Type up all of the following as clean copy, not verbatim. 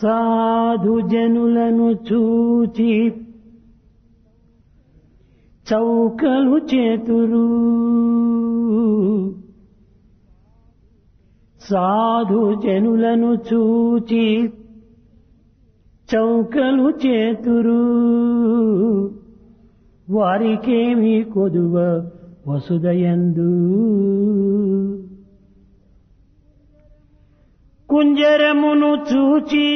సాధు జనులను చూచి చౌకలు చేతురు. సాధు జనులను చూచి చౌకలు చేతురు. వారికేమి కొదువ వసుదయందు. కుంజరమును చూచి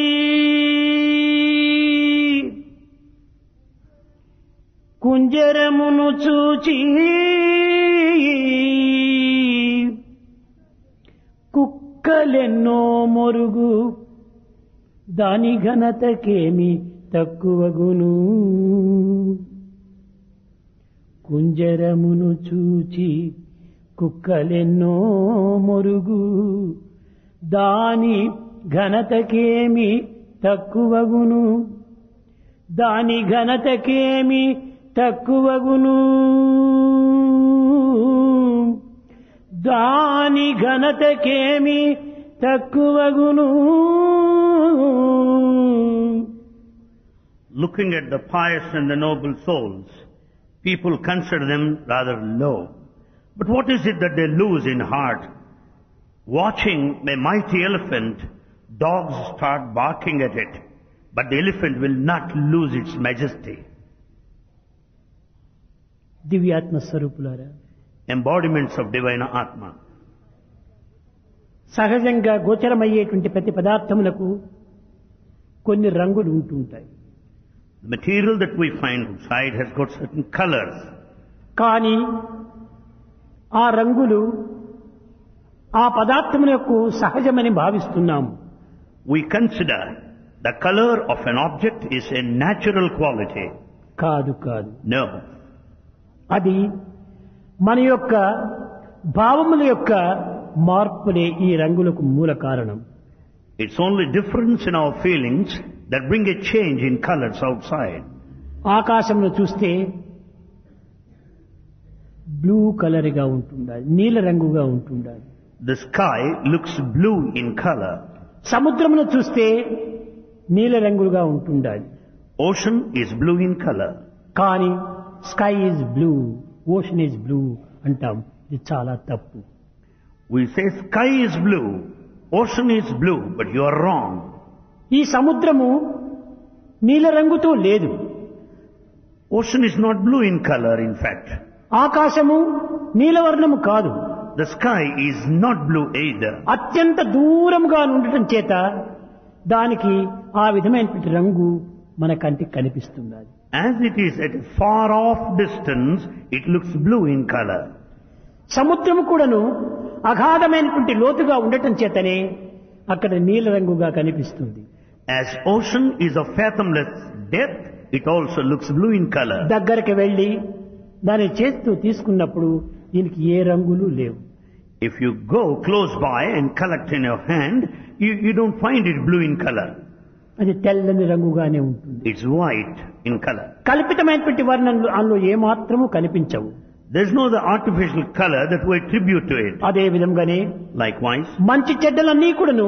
కుక్కలెన్నో మొరుగు. దాని ఘనతకేమి తక్కువగును. కుంజరమును చూచి కుక్కలెన్నో మొరుగు. దాని ఘనతకేమి తక్కువగును. దాని ఘనతకేమి తక్కువగును. దాని ఘనతకేమి తక్కువగును. Looking at the pious and the noble souls, people consider them rather low. But what is it that they lose in heart? Watching a mighty elephant, dogs start barking at it, but the elephant will not lose its majesty. దివ్యాత్మ స్వరూపులారా, Embodiments of divine Atma. సహజంగా గోచరమయ్యేటువంటి ప్రతి పదార్థములకు కొన్ని రంగులు ఉంటుంటాయి. The material that we find outside has got certain colors. కానీ ఆ రంగులు ఆ పదార్థములకు సహజమని భావిస్తున్నాము. We consider the color of an object is a natural quality. కాదు కాదు. No. అది మన యొక్క భావముల యొక్క మార్పులే ఈ రంగులకు మూల కారణం. It's only difference in our feelings that bring a change in colors outside. ఆకాశంలో చూస్తే బ్లూ కలర్ గా ఉంటుండాలి, నీల రంగుగా ఉంటుండాలి. The sky looks blue in color. సముద్రమును చూస్తే నీల రంగుగా ఉంటుండాలి. Ocean is blue in color. కానీ sky is blue, ocean is blue అంటాం. ఇది చాలా తప్పు. We say sky is blue, ocean is blue, but you are wrong. ఈ సముద్రము నీల రంగుతో లేదు. Ocean is not blue in color, in fact. ఆకాశము నీలవర్ణము కాదు. The sky is not blue either. అత్యంత దూరముగా ఉండటం చేత దానికి ఆ విధమైనటువంటి రంగు మన కంటికి కనిపిస్తుంది. As it is at a far off distance, it looks blue in color. సముద్రము కూడాను అగాధమైనటువంటి లోతుగా ఉండటం చేతనే అక్కడ నీల రంగుగా కనిపిస్తుంది. As ocean is of fathomless depth, it also looks blue in color. దగ్గరికి వెళ్ళి దాని చేతితో తీసుకున్నప్పుడు దీనికి ఏ రంగులు లేవు. If you go close by and collect in your hand, you don't find it blue in color. అది తెల్లని రంగుగానే ఉంటుంది. It's white in color. కల్పితమైనటువంటి వర్ణనలు అందులో ఏమాత్రము కనిపించవు. There's no the artificial color that we attribute to it. అదే విధంగానే Likewise, మంచి చెడ్డలన్నీ కూడాను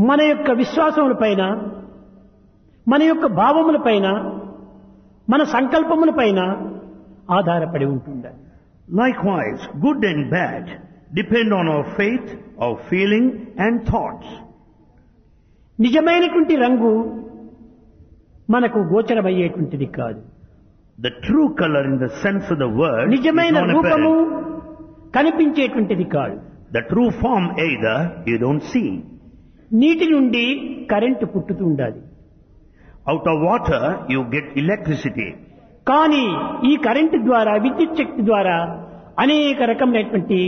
మన యొక్క విశ్వాసముల పైన, మన యొక్క భావముల పైన, మన సంకల్పముల పైన ఆధారపడి ఉంటుంది. likewise, good and bad depend on our faith, our feeling and thoughts. నిజమైనటువంటి రంగు మనకు గోచరమయ్యేటువంటిది కాదు. The true color in the sense of the word is నిజమైన రూపము non-apparent. కనిపించేటువంటిది కాదు. The true form either you don't see. నీటి నుండి కరెంటు పుట్టుతూ ఉండాలి. Out of water you get electricity. కానీ ఈ కరెంటు ద్వారా, విద్యుత్ శక్తి ద్వారా అనేక రకమైనటువంటి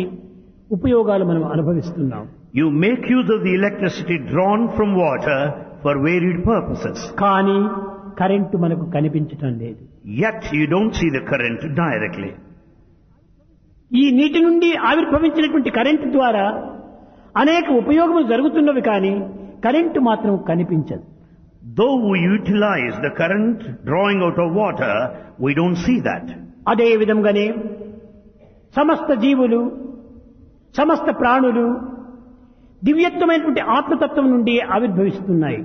ఉపయోగాలు మనం అనుభవిస్తున్నాం. You make use of the electricity drawn from water for varied purposes. కానీ కరెంటు మనకు కనిపించటం లేదు. Yet you don't see the current directly. ఈ నీటి నుండి ఆవిర్భవించినటువంటి కరెంటు ద్వారా అనేక ఉపయోగములు జరుగుతున్నవి, కానీ కరెంటు మాత్రం కనిపించదు. Though we utilize the current drawing out of water, we don't see that. అదే విధంగానే సమస్త జీవులు, సమస్త ప్రాణులు దివ్యత్వమైనటువంటి ఆత్మతత్వం నుండి ఆవిర్భవిస్తున్నాయి.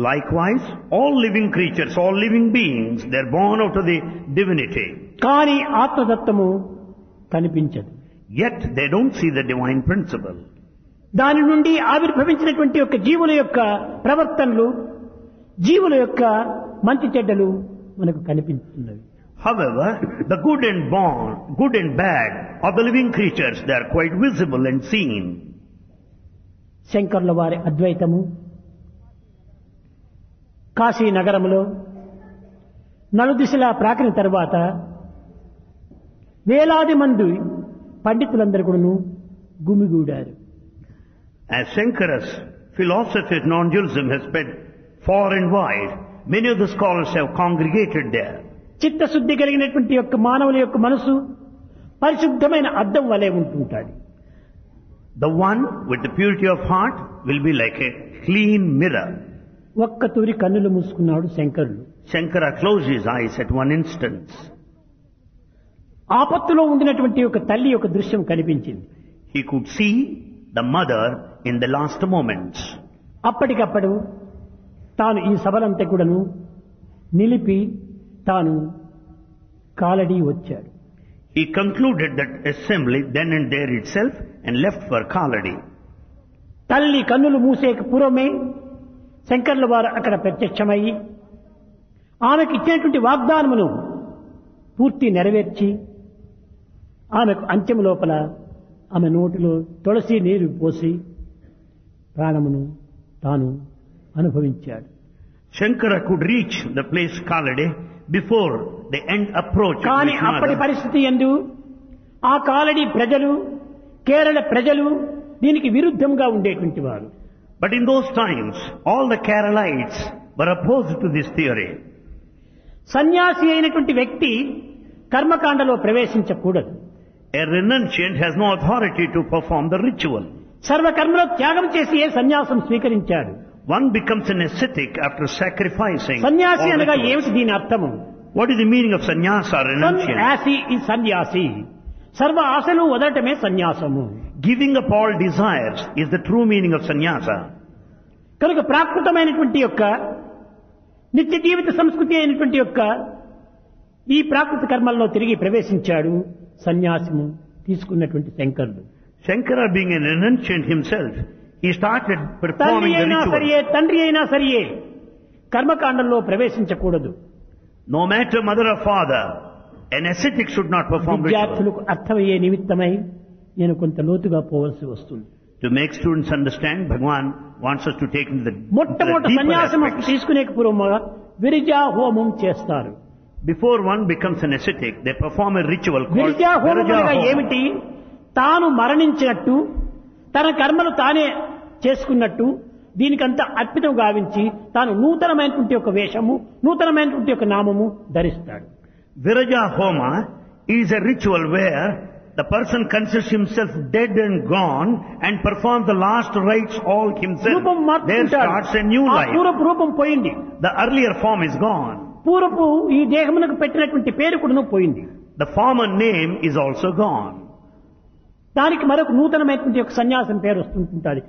Likewise, all living creatures, all living beings, they are born out of the divinity. కానీ ఆత్మతత్వము కనిపించదు. Yet they don't see the divine principle. దాని నుండి ఆవిర్భవించినటువంటి యొక్క జీవుల యొక్క ప్రవర్తనలు, జీవుల యొక్క మంచి చెడ్డలు మనకు కనిపిస్తున్నవి. However, the good and bad of the living creatures, they are quite visible and seen. శంకరుల వారి అద్వైతము కాశీ నగరములో నలుదిశలా ప్రాకిన తర్వాత వేలాది మంది పండితులందరూ కూడాను గుమిగూడారు. As Shankara's philosophy of non-dualism has spread far and wide, many of the scholars have congregated there. చిత్తశుద్ధి కలిగినటువంటి యొక్క మానవుల యొక్క మనసు పరిశుద్ధమైన అద్దం వలె ఉంటుంటాడు. The one with the purity of heart will be like a clean mirror. ఒక్క తూరి కన్నులు మూసుకున్నాడు శంకరులు. Shankara closed his eyes at one instance. ఆపత్తులో ఉండినటువంటి ఒక తల్లి యొక్క దృశ్యం కనిపించింది. He could see the mother in the last moments. అప్పటికప్పుడు తాను ఈ సభలంతా కూడాను నిలిపి తాను కాలడి వచ్చాడు. He concluded that assembly then and there itself and left for Kaladi. తల్లి కన్నులు మూసేక పూర్వమే శంకర్ల వారు అక్కడ ప్రత్యక్షమయ్యి ఆమెకు ఇచ్చినటువంటి వాగ్దానమును పూర్తి నెరవేర్చి ఆమెకు అంత్యం లోపల ఆమె నోటిలో తులసి నీరు పోసి ప్రాణమును తాను అనుభవించాడు. Shankara could reach the place Kaladi before the end approached. కానీ అప్పటి పరిస్థితి యందు ఆ కాలడి ప్రజలు, కేరళ ప్రజలు దీనికి విరుద్ధంగా ఉండేటువంటి వారు. But in those times, all the Keralites were opposed to this theory. సన్యాసి అయినటువంటి వ్యక్తి కర్మకాండలో ప్రవేశించకూడదు. A renunciant has no authority to perform the ritual. సర్వకర్మలో త్యాగం చేసి సన్యాసం స్వీకరించాడు. One becomes an ascetic after sacrificing. సన్యాసి all అనగా rituals. ఏమిటి దీని అర్థము? What is the meaning of sannyasa, renunciant? సన్యాసి ఈ సన్యాసి సర్వ ఆశలు వదలటమే సన్యాసము. Giving up all desires is the true meaning of sannyasa. కనుక ప్రాకృతమైనటువంటి యొక్క నిత్య జీవిత సంస్కృతి అయినటువంటి యొక్క ఈ ప్రాకృత కర్మల్లో తిరిగి ప్రవేశించాడు సన్యాసము తీసుకున్నటువంటి శంకరుడు. Shankara being a renunciant himself, he started తల్లి performing the అయినా ritual. సరియే, తండ్రి అయినా సరియే కర్మకాండంలో ప్రవేశించకూడదు. No matter mother or father, an ascetic should not perform ritual. విద్యార్థులకు అర్థమయ్యే నిమిత్తమై నేను కొంత లోతుగా పోవలసి వస్తుంది. To make students understand, Bhagwan wants us to take into the మొట్టమొదటి deeper సన్యాసం aspects. తీసుకునే పూర్వముగా విరిజా హోమం చేస్తారు. Before one becomes an ascetic, they perform a ritual called విరిజా హోమం Viraja అనగా Homa. ఏమిటి? తాను మరణించినట్టు తన కర్మలు తానే చేసుకున్నట్టు దీనికంతా అర్పితం గావించి తాను నూతనమైనటువంటి ఒక వేషము, నూతనమైనటువంటి ఒక నామము ధరిస్తాడు. Viraja Homa is a ritual where the person considers himself dead and gone and performs the last rites all himself. రూపం There మార్చుకుంటాడు. starts a new ఆ life. పూర్వపు రూపం పోయింది. The earlier form is gone. పూర్వపు ఈ దేహమునకు పెట్టినటువంటి పేరు కూడా పోయింది. The former name is also gone. దానికి మరొక నూతనమైనటువంటి ఒక సన్యాసం పేరు వస్తుంటుంది.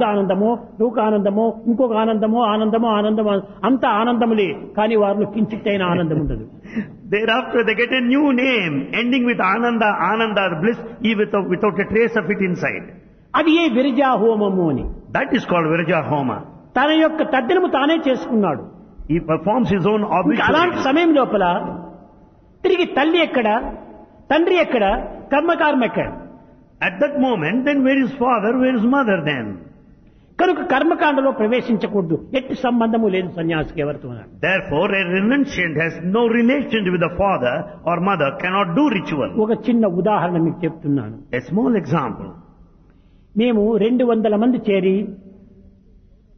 ఆనందమో, లోక ఆనందమో, ఇంకొక ఆనందమో, ఆనందమో అంత ఆనందములే, కానీ వారిలో కించిత్తైన ఆనందం ఉండదు. Thereafter they get a new name ending with Ananda, or bliss, without a trace of it inside. అది ఏ విరజా హోమము అని. That is called Viraja Homa. తన యొక్క తద్దినము తానే చేసుకున్నాడు. He performs his own అలాంటి obituary. సమయం లోపల తిరిగి తల్లి ఎక్కడ, తండ్రి ఎక్కడ, కర్మకారం ఎక్కడ? At that moment, then where is father, where is mother then? కనుక కర్మకాండలో ప్రవేశించకూడదు. ఎట్టి సంబంధము లేదు సన్యాసికి ఎవరితో. Therefore, a renunciant has no relation with the father or mother, cannot do ritual. ఒక చిన్న ఉదాహరణ మీకు చెప్తున్నాను. A small example. మేము 200 మంది చేరి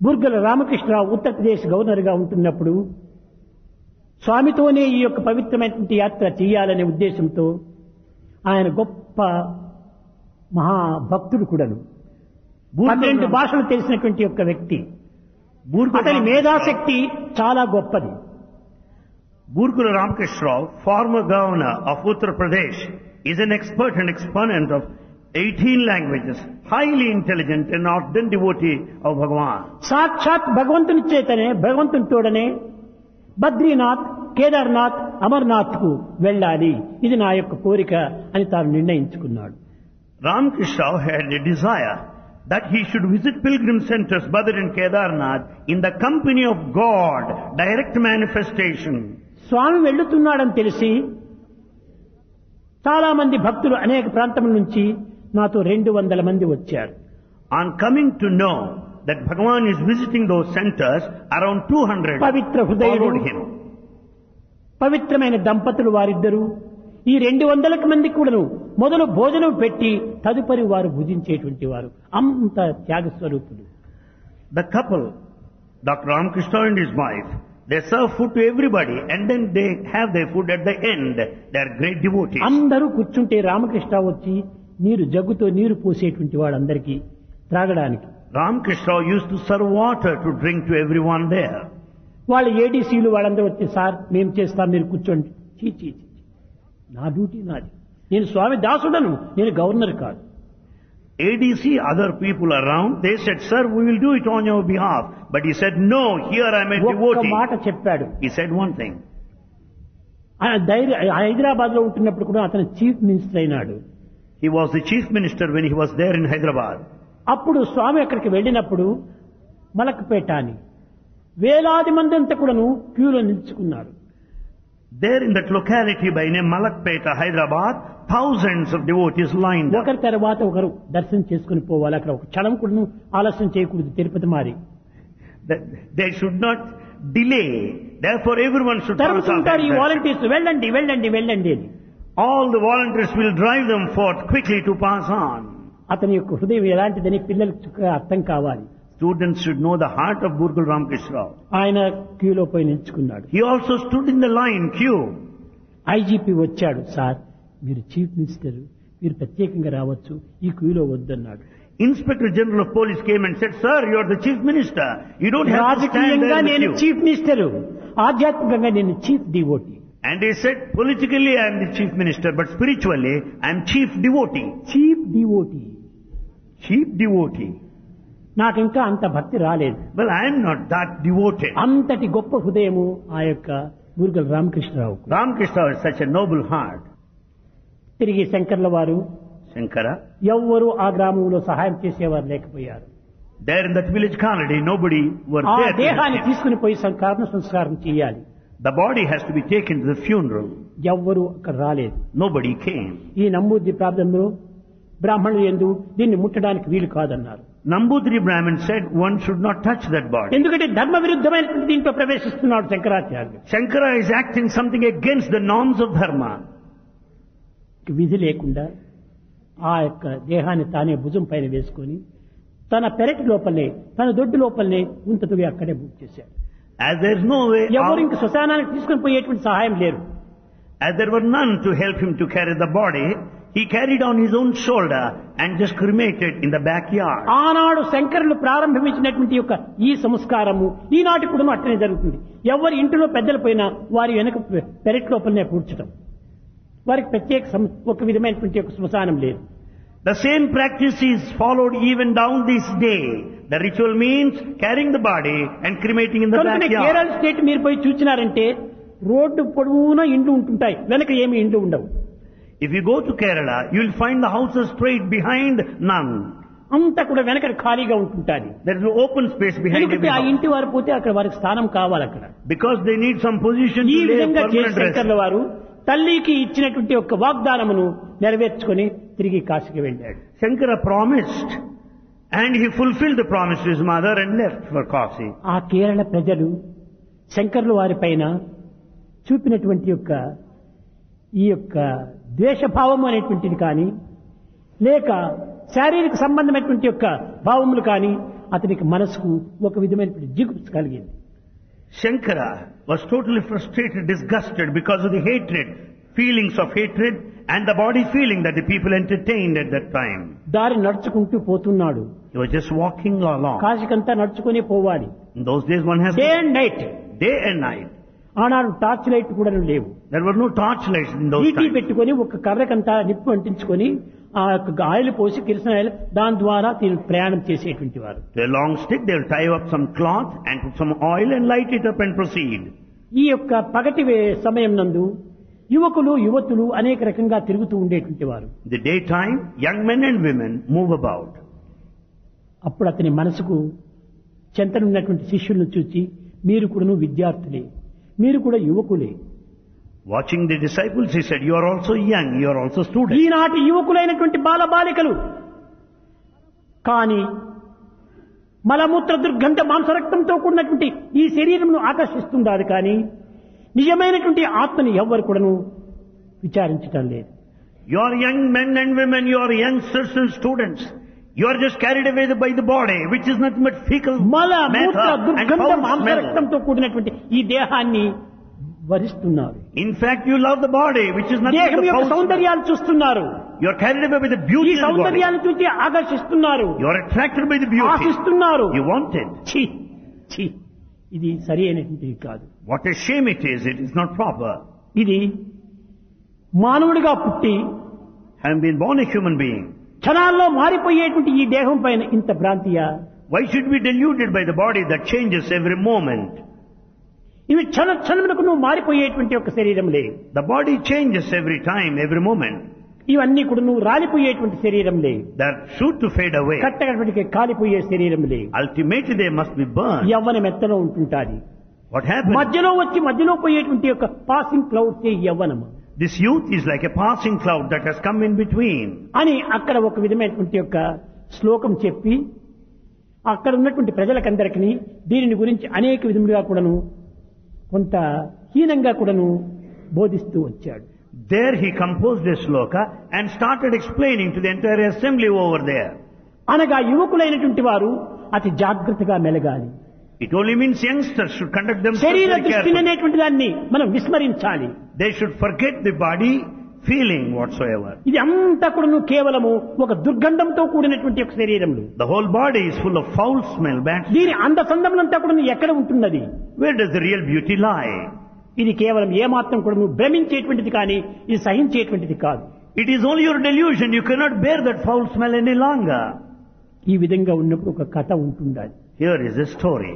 బుర్గల రామకృష్ణరావు ఉత్తరప్రదేశ్ గవర్నర్ గా ఉంటున్నప్పుడు స్వామితోనే ఈ యొక్క పవిత్రమైనటువంటి యాత్ర చేయాలనే ఉద్దేశంతో ఆయన గొప్ప మహాభక్తుడు కూడాను, 12 భాషలు తెలిసినటువంటి యొక్క వ్యక్తి. అతని మేధాశక్తి చాలా గొప్పది. Burgula Ramakrishna Rao, former governor of Uttar Pradesh, is an expert and exponent of 18 languages, highly intelligent and ardent devotee of Bhagavan. సాక్షాత్ భగవంతుని చేతనే భగవంతుని తోడనే బద్రీనాథ్, కేదార్నాథ్, అమర్నాథ్ కు వెళ్ళాలి, ఇది నా యొక్క కోరిక అని తాను నిర్ణయించుకున్నాడు. Ramakrishna had a desire that he should visit pilgrim centers Badr and Kedarnath in the company of God, direct manifestation. స్వామి వెళ్ళుతున్నాడని తెలిసి చాలా మంది భక్తులు అనేక ప్రాంతముల నుంచి నాతో 200 మంది వచ్చారు. On coming to know that Bhagavan is visiting those centers, around 200 Pavitra హృదయులు, followed him. పవిత్రమైన దంపతులు వారిద్దరూ ఈ 200 మంది కూడాను మొదలు భోజనం పెట్టి తదుపరి వారు భుజించేటువంటి వారు, అంత త్యాగ స్వరూపులు. The couple, Dr. Ramakrishna and his wife, they serve food to everybody and then they have their food at the end. They are great devotees. అందరూ కూర్చుంటే రామకృష్ణ వచ్చి నీరు జగ్గుతో నీరు పోసేటువంటి వాడందరికీ త్రాగడానికి. Ramakrishna used to serve water to drink to everyone there. వాళ్ళ ఏడీసీలు వాళ్ళందరూ వచ్చి sir మేము చేస్తాం మీరు కూర్చోండి. చీ చీ చీ, నా డ్యూటీ నాది, నేను స్వామి దాసుడను, నేను గవర్నర్ కాదు. ADC, other people around, they said, sir, we will do it on your behalf. But he said, no, here I am a ఒక్క devotee. మాట చెప్పాడు. He said one thing. Hyderabad లో ఉంటున్నప్పుడు కూడా అతను చీఫ్ మినిస్టర్ అయినాడు. He was the chief minister when he was there in Hyderabad. అప్పుడు స్వామి అక్కడికి వెళ్ళినప్పుడు మలక్పేట అని వేలాది మంది అంతా కూడాను క్యూలో నిల్చుకున్నారు. There in that locality by name Malakpeta, Hyderabad, thousands of devotees lined up. ఒకరి తర్వాత ఒకరు దర్శనం చేసుకుని పోవాలి. అక్కడ ఒక క్షణం కూడా ఆలస్యం చేయకూడదు. తిరుపతి మారి They should not delay. Therefore everyone should pass on. తరుగుతుంటారు ఈ వాలంటీర్స్, వెళ్ళండి వెళ్ళండి వెళ్ళండి అని. All the volunteers will drive them forth quickly to pass on. అతని యొక్క హృదయం ఎలాంటిదని పిల్లలకు చక్కగా అర్థం కావాలి. Students should know the heart of Burgal Ramakrishna. ఆయన క్యూలో పోయి నిల్చుకున్నాడు. He also stood in the line queue. IGP వచ్చాడు, సార్ మీరు చీఫ్ మినిస్టర్, మీరు ప్రత్యేకంగా రావచ్చు, ఈ క్యూలో వద్దన్నాడు. Inspector General of Police came and said, sir, you are the chief minister. You don't have to stand రాజకీయంగా there in నేను the queue. చీఫ్ మినిస్టర్, ఆధ్యాత్మికంగా నేను chief devotee. And he said, politically I am the chief minister, but spiritually I am chief devotee. Chief devotee. Chief devotee. నాకు ఇంకా అంత భక్తి రాలేదు. Well, I am not that devoted. అంతటి గొప్ప హృదయము ఆ యొక్క బూర్గల్ Ramakrishna Rao. Ramakrishna has such a noble heart. తిరిగి శంకర్ల వారు Shankara, ఎవ్వరూ ఆ గ్రామంలో సహాయం చేసేవారు లేకపోయారు. there in that village colony, nobody were ఆ there. to దేహాన్ని help him. తీసుకుని పోయి సంస్కారం చేయాలి. The body has to be taken to the funeral. ఎవ్వరూ అక్కడ రాలేదు. Nobody came. ఈ నంబూద్రి ప్రాంతంలో బ్రాహ్మణులు ఎందు దీన్ని ముట్టడానికి వీలు కాదన్నారు. Nambudri Brahmin said one should not touch that body. ఎందుకంటే ధర్మ విరుద్ధమైనటువంటి దీంట్లో ప్రవేశిస్తున్నాడు శంకరాచార్యులు. Shankara is acting something against the norms of dharma. విధి లేకుండా ఆ యొక్క దేహాన్ని తానే భుజం పైన వేసుకొని తన పెరటి లోపలనే, తన దొడ్డు లోపలనే ఉంతతుగా అక్కడే బుక్ చేశాడు. As there is no way ఎవరు out, ఇంక శ్మశానానికి తీసుకుని పోయేటువంటి సహాయం లేరు. as there were none to help him to carry the body, he carried on his own shoulder and just cremated in the backyard. ఆనాడు శంకరులు ప్రారంభించినటువంటి యొక్క ఈ సంస్కారము ఈనాటి కూడా అట్లనే జరుగుతుంది. ఎవరి ఇంటిలో పెద్దలు పోయినా వారి వెనక పెరటి లోపలనే కూర్చడం, వారికి ప్రత్యేక ఒక విధమైనటువంటి ఒక శ్మశానం లేదు. The same practice is followed even down this day. The ritual means carrying the body and cremating in the కనుకనే backyard. కేరళ స్టేట్ మీరు పోయి చూసినారంటే రోడ్డు పొడవునా ఇండ్లు ఉంటుంటాయి, వెనక ఏమి ఇండ్లు ఉండవు. If you go to Kerala, you will find the houses straight behind none. అంతా కూడా వెనక ఖాళీగా ఉంటుంటాది. There is an open space behind every ఎందుకంటే ఆ house. ఇంటి వారు పోతే అక్కడ వారికి స్థానం కావాలి. అక్కడ Because they need some position ఈ to lay a విధంగా permanent rest. శంకర్ల వారు తల్లికి ఇచ్చినటువంటి ఒక వాగ్దానమును నెరవేర్చుకొని తిరిగి కాశీకి వెళ్ళాడు. Shankara promised and he fulfilled the promise to his mother and left for Kasi. ఆ కేరళ ప్రజలు శంకర్ల వారి పైన చూపినటువంటి యొక్క ఈ యొక్క ద్వేషభావము అనేటువంటిది కానీ లేక శారీరక సంబంధమైనటువంటి యొక్క భావములు కానీ అతనికి మనసుకు ఒక విధమైనటువంటి జిగుప్స కలిగింది. Shankara was totally frustrated, disgusted because of the hatred, feelings of hatred and the body feeling that the people entertained at that time. దారి నడుచుకుంటూ పోతున్నాడు. He was just walking along. కాశీకంతా నడుచుకుని పోవాలి. In those days one has day and night. day and night. ఆనాడు torch light కూడా లేవు. There were no torchlights in those ET times. పెట్టుకొని ఒక కర్రకంతా నిప్పు అంటించుకొని ఆ యొక్క ఆయిల్ పోసి కిరసన ఆయిల్ దాని ద్వారా దీన్ని ప్రయాణం చేసేటువంటి వారు. To a long stick, they will tie up some cloth and put some oil and light it up and proceed. ఈ యొక్క పగటి సమయం నందు యువకులు యువతులు అనేక రకంగా తిరుగుతూ ఉండేటువంటి వారు. The daytime, young men and women move about. అప్పుడు అతని మనసుకు చెంతనున్నటువంటి శిష్యులను చూచి మీరు కూడాను విద్యార్థులే, మీరు కూడా యువకులే. Watching the disciples, he said, you are also young, you are also students. ఈనాటి యువకులైనటువంటి బాలబాలికలు కానీ మలమూత్ర దుర్గంధ మాంసరక్తంతో కూడినటువంటి ఈ శరీరంను ఆకర్షిస్తుండాలి కానీ నిజమైనటువంటి ఆత్మని ఎవ్వరు కూడాను విచారించటం లేదు. You are young men and women, you are youngsters and students. You are just carried away by the body, which is nothing but fecal మలమూత్ర matter and దుర్గంధ foul smell. మాంసరక్తంతో కూడినటువంటి ఈ దేహాన్ని వరిస్తున్నారు. In fact, you love the body, which is nothing దేహం but the యొక్క foul smell. సౌందర్యాన్ని చూస్తున్నారు. You are carried away by the ఈ beauty of the body. సౌందర్యాన్ని చూసి ఆకర్షిస్తున్నారు, You are attracted by the beauty. ఆశిస్తున్నారు. You want it. ఛీ ఛీ, ఇది సరి అయినటువంటిది కాదు. What a shame it is not proper. ఇది మానవుడిగా పుట్టి Having been born a human being, క్షణాల్లో మారిపోయేటువంటి ఈ దేహం పైన ఇంత భ్రాంతియా? why should we be deluded by the body that changes every moment? ఇవి క్షణములకు నువ్వు మారిపోయేటువంటి ఒక శరీరంలే. The body changes every time, every moment. ఇవన్నీ కూడా నువ్వు రాలిపోయేటువంటి శరీరంలే, They are sure to fade away. కట్టగడపటికి కాలిపోయే శరీరంలే. Ultimately, they must be burned. Yavvanam ఎత్తలో ఉంటుంటాది. What happens? మధ్యలో పోయేటువంటి యొక్క passing clouds Yavvanam This youth is like a passing cloud that has come in between. అని అక్కడ ఒక విధమైనటువంటి యొక్క శ్లోకం చెప్పి అక్కడ ఉన్నటువంటి ప్రజలకందరికీ దీనిని గురించి అనేక విధములుగా కూడాను కొంత హీనంగా కూడాను బోధిస్తూ వచ్చాడు. There he composed a sloka and started explaining to the entire assembly over there. అనగా యువకులైనటువంటి వారు అతి జాగ్రత్తగా మెలగాలి. It only means youngsters should conduct themselves శరీర very దృష్టిని carefully. అనేటువంటి దాన్ని మనం విస్మరించాలి. They should forget the body feeling whatsoever. ఇది అంతా కూడాను కేవలము ఒక దుర్గంధంతో కూడినటువంటి ఒక శరీరములు. The whole body is full of foul smell, bad smell. దీని అందసందములంతా కూడా ఎక్కడ ఉంటున్నది? Where does the real beauty lie? ఇది కేవలం ఏమాత్రం కూడా భ్రమించేటువంటిది కానీ ఇది సహించేటువంటిది కాదు. It is only your delusion. You cannot bear that foul smell any longer. ఈ విధంగా ఉన్నప్పుడు ఒక కథ ఉంటుండాలి. Here is a story.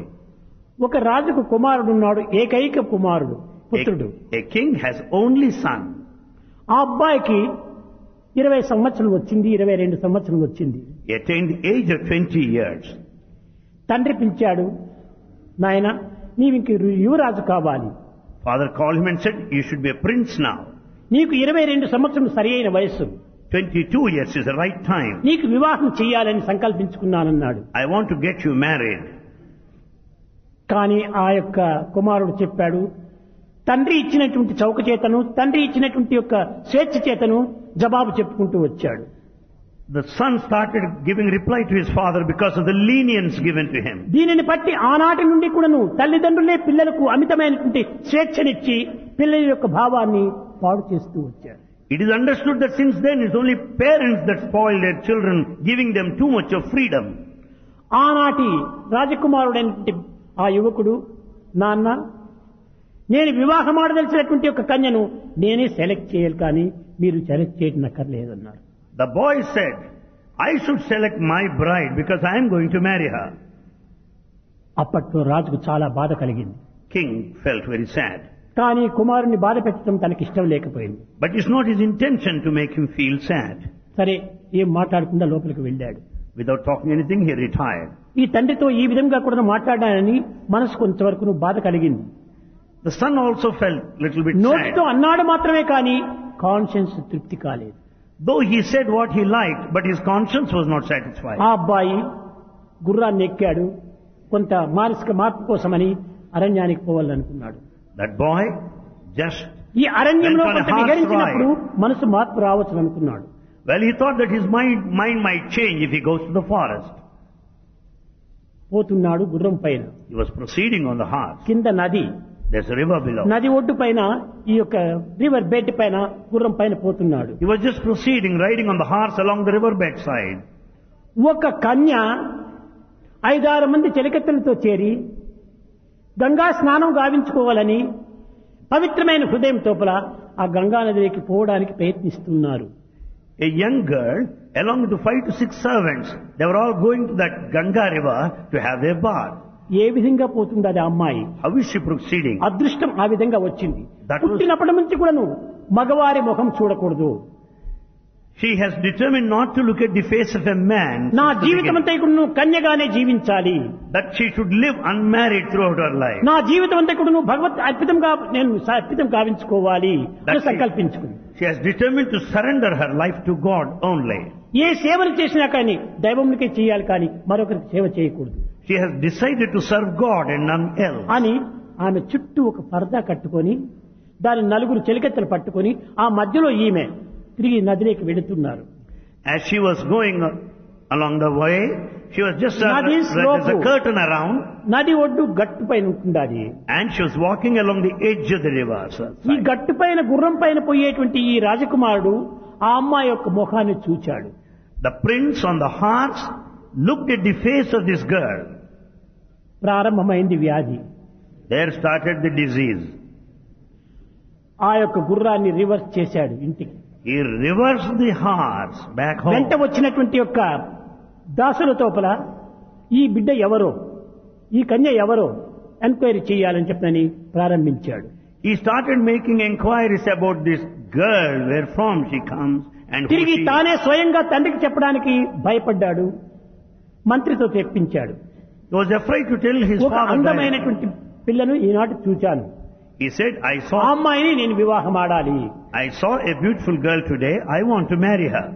ఒక రాజుకు కుమారుడు ఉన్నాడు, ఏకైక కుమారుడు, పుత్రుడు. A king has only son. ఆ అబ్బాయికి 20 సంవత్సరం వచ్చింది, 22 సంవత్సరం వచ్చింది. He attained the age of 20 years. తండ్రి పిలిచాడు, నాయన నీవు ఇంక యువరాజు కావాలి. Father called him and said, you should be a prince now. నీకు 22 సంవత్సరం సరి అయిన వయస్సు, 22 years is the right time. నీకు వివాహం చేయాలని సంకల్పించుకున్నానన్నాడు. I want to get you married. కానీ ఆ యొక్క కుమారుడు చెప్పాడు, తండ్రి ఇచ్చినటువంటి చౌక చేతను, తండ్రి ఇచ్చినటువంటి యొక్క స్వేచ్ఛ చేతను జవాబు చెప్పుకుంటూ వచ్చాడు. The son started giving reply to his father because of the lenience given to him. దీనిని బట్టి ఆనాటి నుండి కూడాను తల్లిదండ్రులే పిల్లలకు అమితమైనటువంటి స్వేచ్ఛనిచ్చి పిల్లల యొక్క భావాన్ని పాడు చేస్తూ వచ్చారు. It is understood that since then it's only parents that spoil their children, giving them too much of freedom. ఆనాటి రాజకుమారుడైనటువంటి ఆ యువకుడు, నాన్న నేను వివాహం ఆడదలిచినటువంటి ఒక కన్యను నేనే సెలెక్ట్ చేయాలి కానీ మీరు select చేయనక్కర్లేదన్నారు. The boy said, I should select my bride because I am going to marry her. అప్పట్లో రాజుకు చాలా బాధ కలిగింది. King felt very sad. కానీ కుమారుని బాధ పెట్టడం తనకి ఇష్టం లేకపోయింది. But it's not his intention to make him feel sad. సరే ఏం మాట్లాడకుండా లోపలికి వెళ్ళాడు. Without talking anything, he retired. ఈ తండ్రితో ఈ విధంగా కూడా మాట్లాడానని మనసు కొంతవరకు బాధ కలిగింది. The son also felt little bit sad. నోటితో అన్నాడు మాత్రమే కానీ కాన్షియన్స్ తృప్తి కాలేదు. Though he said what he liked, but his conscience was not satisfied. ఆ అబ్బాయి గుర్రాన్ని ఎక్కాడు, కొంత మానసిక మార్పు కోసమని అరణ్యానికి పోవాలనుకున్నాడు. That boy just ఈ అరణ్యంలో went on a కొంత horse విహరించినప్పుడు ride. మనసు మార్పు రావచ్చు అనుకున్నాడు. Well, he thought that his mind might change if he goes to the forest. పోతున్నాడు గుర్రం పైన. He was proceeding on the horse. కింద నది, There's a river below. నది ఒడ్డు పైన ఈ యొక్క రివర్ బెడ్ పైన గుర్రం పైన పోతున్నాడు. He was just proceeding, riding on the horse along the river bed side. ఒక కన్య 5-6 మంది చెలికత్తెలతో చేరి గంగా స్నానం గావించుకోవాలని పవిత్రమైన హృదయం తోపల ఆ గంగా నదిలోకి పోవడానికి ప్రయత్నిస్తున్నారు. A young girl, along with the 5 to 6 servants, they were all going to that Ganga river to have their bath. ఏ విధంగా పోతుంది అది అమ్మాయి? How is she proceeding? అదృష్టం ఆ విధంగా వచ్చింది. That was- పుట్టినప్పటి నుంచి కూడాను మగవారి ముఖం చూడకూడదు. She has determined not to look at the face of a man. నా since the జీవితం beginning. అంతా కూడా నువ్వు కన్యగానే జీవించాలి. That she should live unmarried throughout her life. నా జీవితం అంతా కూడా నువ్వు భగవత్ అర్పితం గావించుకోవాలి అని That she- సంకల్పించుకుంది. She has determined to surrender her life to God only. ఏ సేవలు చేసినా కానీ దైవమునికే చేయాలి, కానీ మరొకరికి సేవ చేయకూడదు She has decided to serve God and none else. అని ఆమె చుట్టూ ఒక పరదా కట్టుకొని దాని నలుగురు చెలికెత్తలు పట్టుకొని ఆ మధ్యలో ఈమె తిరిగి నదిలోకి వెళుతున్నారు. As she was going along the way, she was just Nadi there's slope. a curtain around, నది ఒడ్డు గట్టు పైన ఉంటుంది అది. and she was walking along the edge of the river. ఈ గట్టు పైన గుర్రం పైన పోయేటువంటి ఈ రాజకుమారుడు ఆ అమ్మాయి యొక్క ముఖాన్ని చూచాడు. The prince on the horse looked at the face of this girl. ప్రారంభమైంది వ్యాధి. There started the disease. ఆ యొక్క గుర్రాన్ని రివర్స్ చేశాడు ఇంటికి. He reversed the horse back వెంట home. వచ్చినటువంటి యొక్క దాసుల తోపల ఈ బిడ్డ ఎవరో, ఈ కన్య ఎవరో ఎంక్వైరీ చేయాలని చెప్పని ప్రారంభించాడు. He started making inquiries about this girl, where from she comes and who తిరిగి she is. తానే స్వయంగా తండ్రికి చెప్పడానికి భయపడ్డాడు. మంత్రితో తెప్పించాడు. He was afraid to tell his ఒక father. directly. అందమైనటువంటి పిల్లను ఈనాటి చూచాను, He said, ఆ I saw అమ్మాయిని నేను వివాహం ఆడాలి. a beautiful girl today. I want to marry her.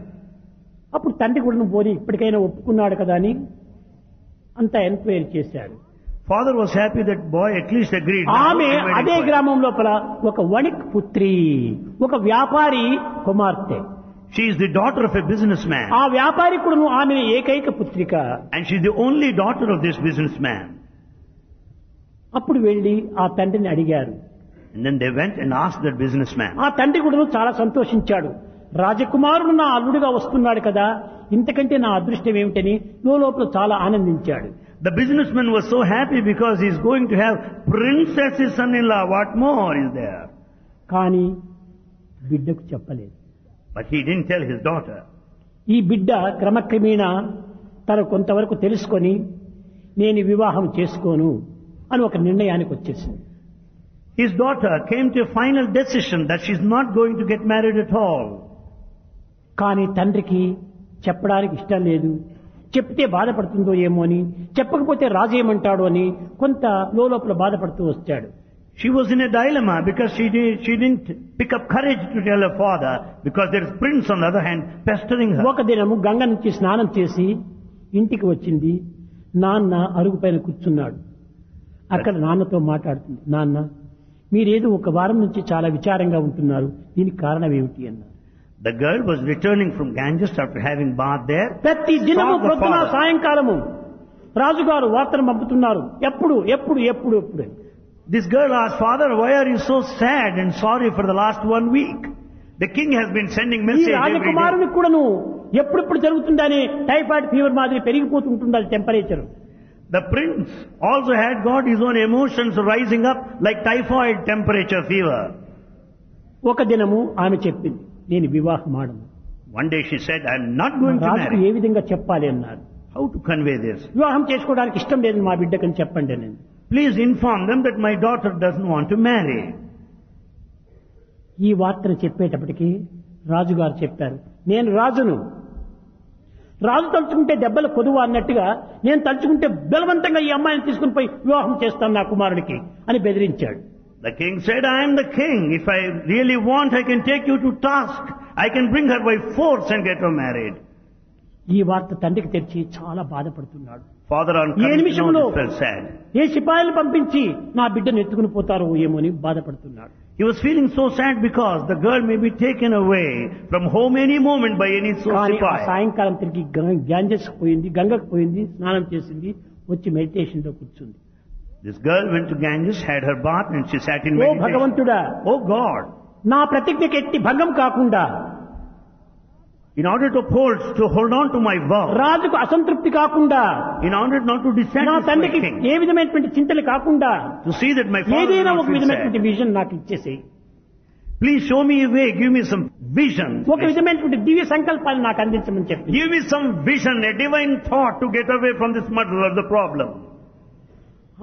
అప్పుడు తండ్రి కూడా నువ్వు పోని ఇప్పటికైనా ఒప్పుకున్నాడు కదా అని అంతా ఎంక్వైరీ చేశాడు. Father was happy that boy at least agreed. ఆమె Now, I made అదే inquiry. గ్రామం లోపల ఒక వణిక్ పుత్రి, ఒక వ్యాపారి కుమార్తె. She is the daughter of a businessman. ఆ వ్యాపారి కూడా ఆమె ఏకైక పుత్రిక. And she is the only daughter of this businessman. అప్పుడు వెళ్లి ఆ తండ్రిని అడిగారు. And then they went and asked that businessman. ఆ తండ్రి కూడా చాలా సంతోషించాడు. రాజకుమారుడు నా అల్లుడిగా వస్తున్నాడు కదా, ఇంతకంటే నా అదృష్టం ఏమిటని లోపల చాలా ఆనందించాడు. The businessman was so happy because he is going to have princess as son-in-law. What more is there? కానీ బిడ్డకు చెప్పలేదు. But he didn't tell his daughter. ఈ బిడ్డ క్రమక్రమేణా తను కొంతవరకు తెలుసుకొని నేను వివాహం చేసుకోను అని ఒక నిర్ణయానికి వచ్చేసింది. His daughter came to a final decision that she is not going to get married at all. కానీ తండ్రికి చెప్పడానికి ఇష్టం లేదు. చెప్తే బాధపడుతుందో ఏమో అని, చెప్పకపోతే రాజు ఏమంటాడో అని కొంత లోపల బాధపడుతూ వచ్చాడు. She was in a dilemma because she didn't pick up courage to tell her father because there is prince on the other hand pestering her. ఒక దినము గంగ నుంచి స్నానం చేసి ఇంటికి వచ్చింది. నాన్న అరుగు పైన కూర్చున్నాడు. అక్కడ నాన్నతో మాట్లాడుతుంది. నాన్న, మీరేదో ఒక వారం నుంచి చాలా విచారంగా ఉంటున్నారు, దీనికి కారణం ఏమిటి అన్నారు. The girl was returning from Ganges after having bath there. ప్రతి దినము Saw the ప్రొద్దున father. సాయంకాలము రాజుగారు వార్తను పంపుతున్నారు. ఎప్పుడు ఎప్పుడు ఎప్పుడు ఎప్పుడు అని. This girl asked, Father, why are you so sad and sorry for the last 1 week? The king has been sending ఈ message every day. రాజకుమారునికి కూడాను ఎప్పుడెప్పుడు జరుగుతుందని టైఫాయిడ్ ఫీవర్ మాదిరి పెరిగిపోతుంటుంది అది temperature. The prince also had got his own emotions rising up like typhoid temperature fever. ఒక దినము ఆమె చెప్పింది, నేను వివాహం ఆడను. One day she said, I'm not going to రాజుకు marry. ఏ విధంగా చెప్పాలి అన్నారు. How to convey this? వివాహం చేసుకోవడానికి ఇష్టం లేదు మా బిడ్డకని చెప్పండి నేను. Please inform them that my daughter doesn't want to marry. ఈ వార్తను చెప్పేటప్పటికి రాజుగారు చెప్పారు, నేను రాజును. రాజు తలుచుకుంటే దెబ్బలు కొదువ అన్నట్టుగా నేను తలుచుకుంటే బలవంతంగా ఈ అమ్మాయిని తీసుకుని పోయి వివాహం చేస్తాను నా కుమారుడికి అని బెదిరించాడు. The king said, I am the king. If I really want, I can take you to task. I can bring her by force and get her married. ఈ వార్త తండ్రికి తెచ్చి చాలా బాధపడుతున్నాడు. Father on A coming to know నిమిషంలో this felt sad. ఏ సిపాయిలు పంపించి నా బిడ్డను ఎత్తుకుని పోతారో ఏమో అని బాధపడుతున్నాడు. He was feeling so sad because the girl may be taken away from home any moment by any కానీ ఆ sipai. సాయంకాలం తిరిగి గ్యాంజెస్ పోయింది, గంగకు పోయింది, స్నానం చేసింది, వచ్చి మెడిటేషన్ లో కూర్చుంది. This girl went to Ganges, had her bath and she sat in oh meditation. భగవంతుడా, Oh God, నా ప్రతిజ్ఞకి ఎట్టి భంగం కాకుండా in order to hold on to my vow, రాజుకు అసంతృప్తి కాకుండా, in order not to నా dissatisfy తండ్రికి king, ఏ విధమైనటువంటి చింతలు కాకుండా to see that my father ఏదైనా will ఒక not feel విధమైనటువంటి sad. విజన్ నాకు ఇచ్చేసేయి, Please show me a way, give me some vision. ఒక విధమైనటువంటి దివ్య సంకల్పాన్ని నాకు అందించమని చెప్పి Give me some vision, a divine thought to get away from this muddle of the problem.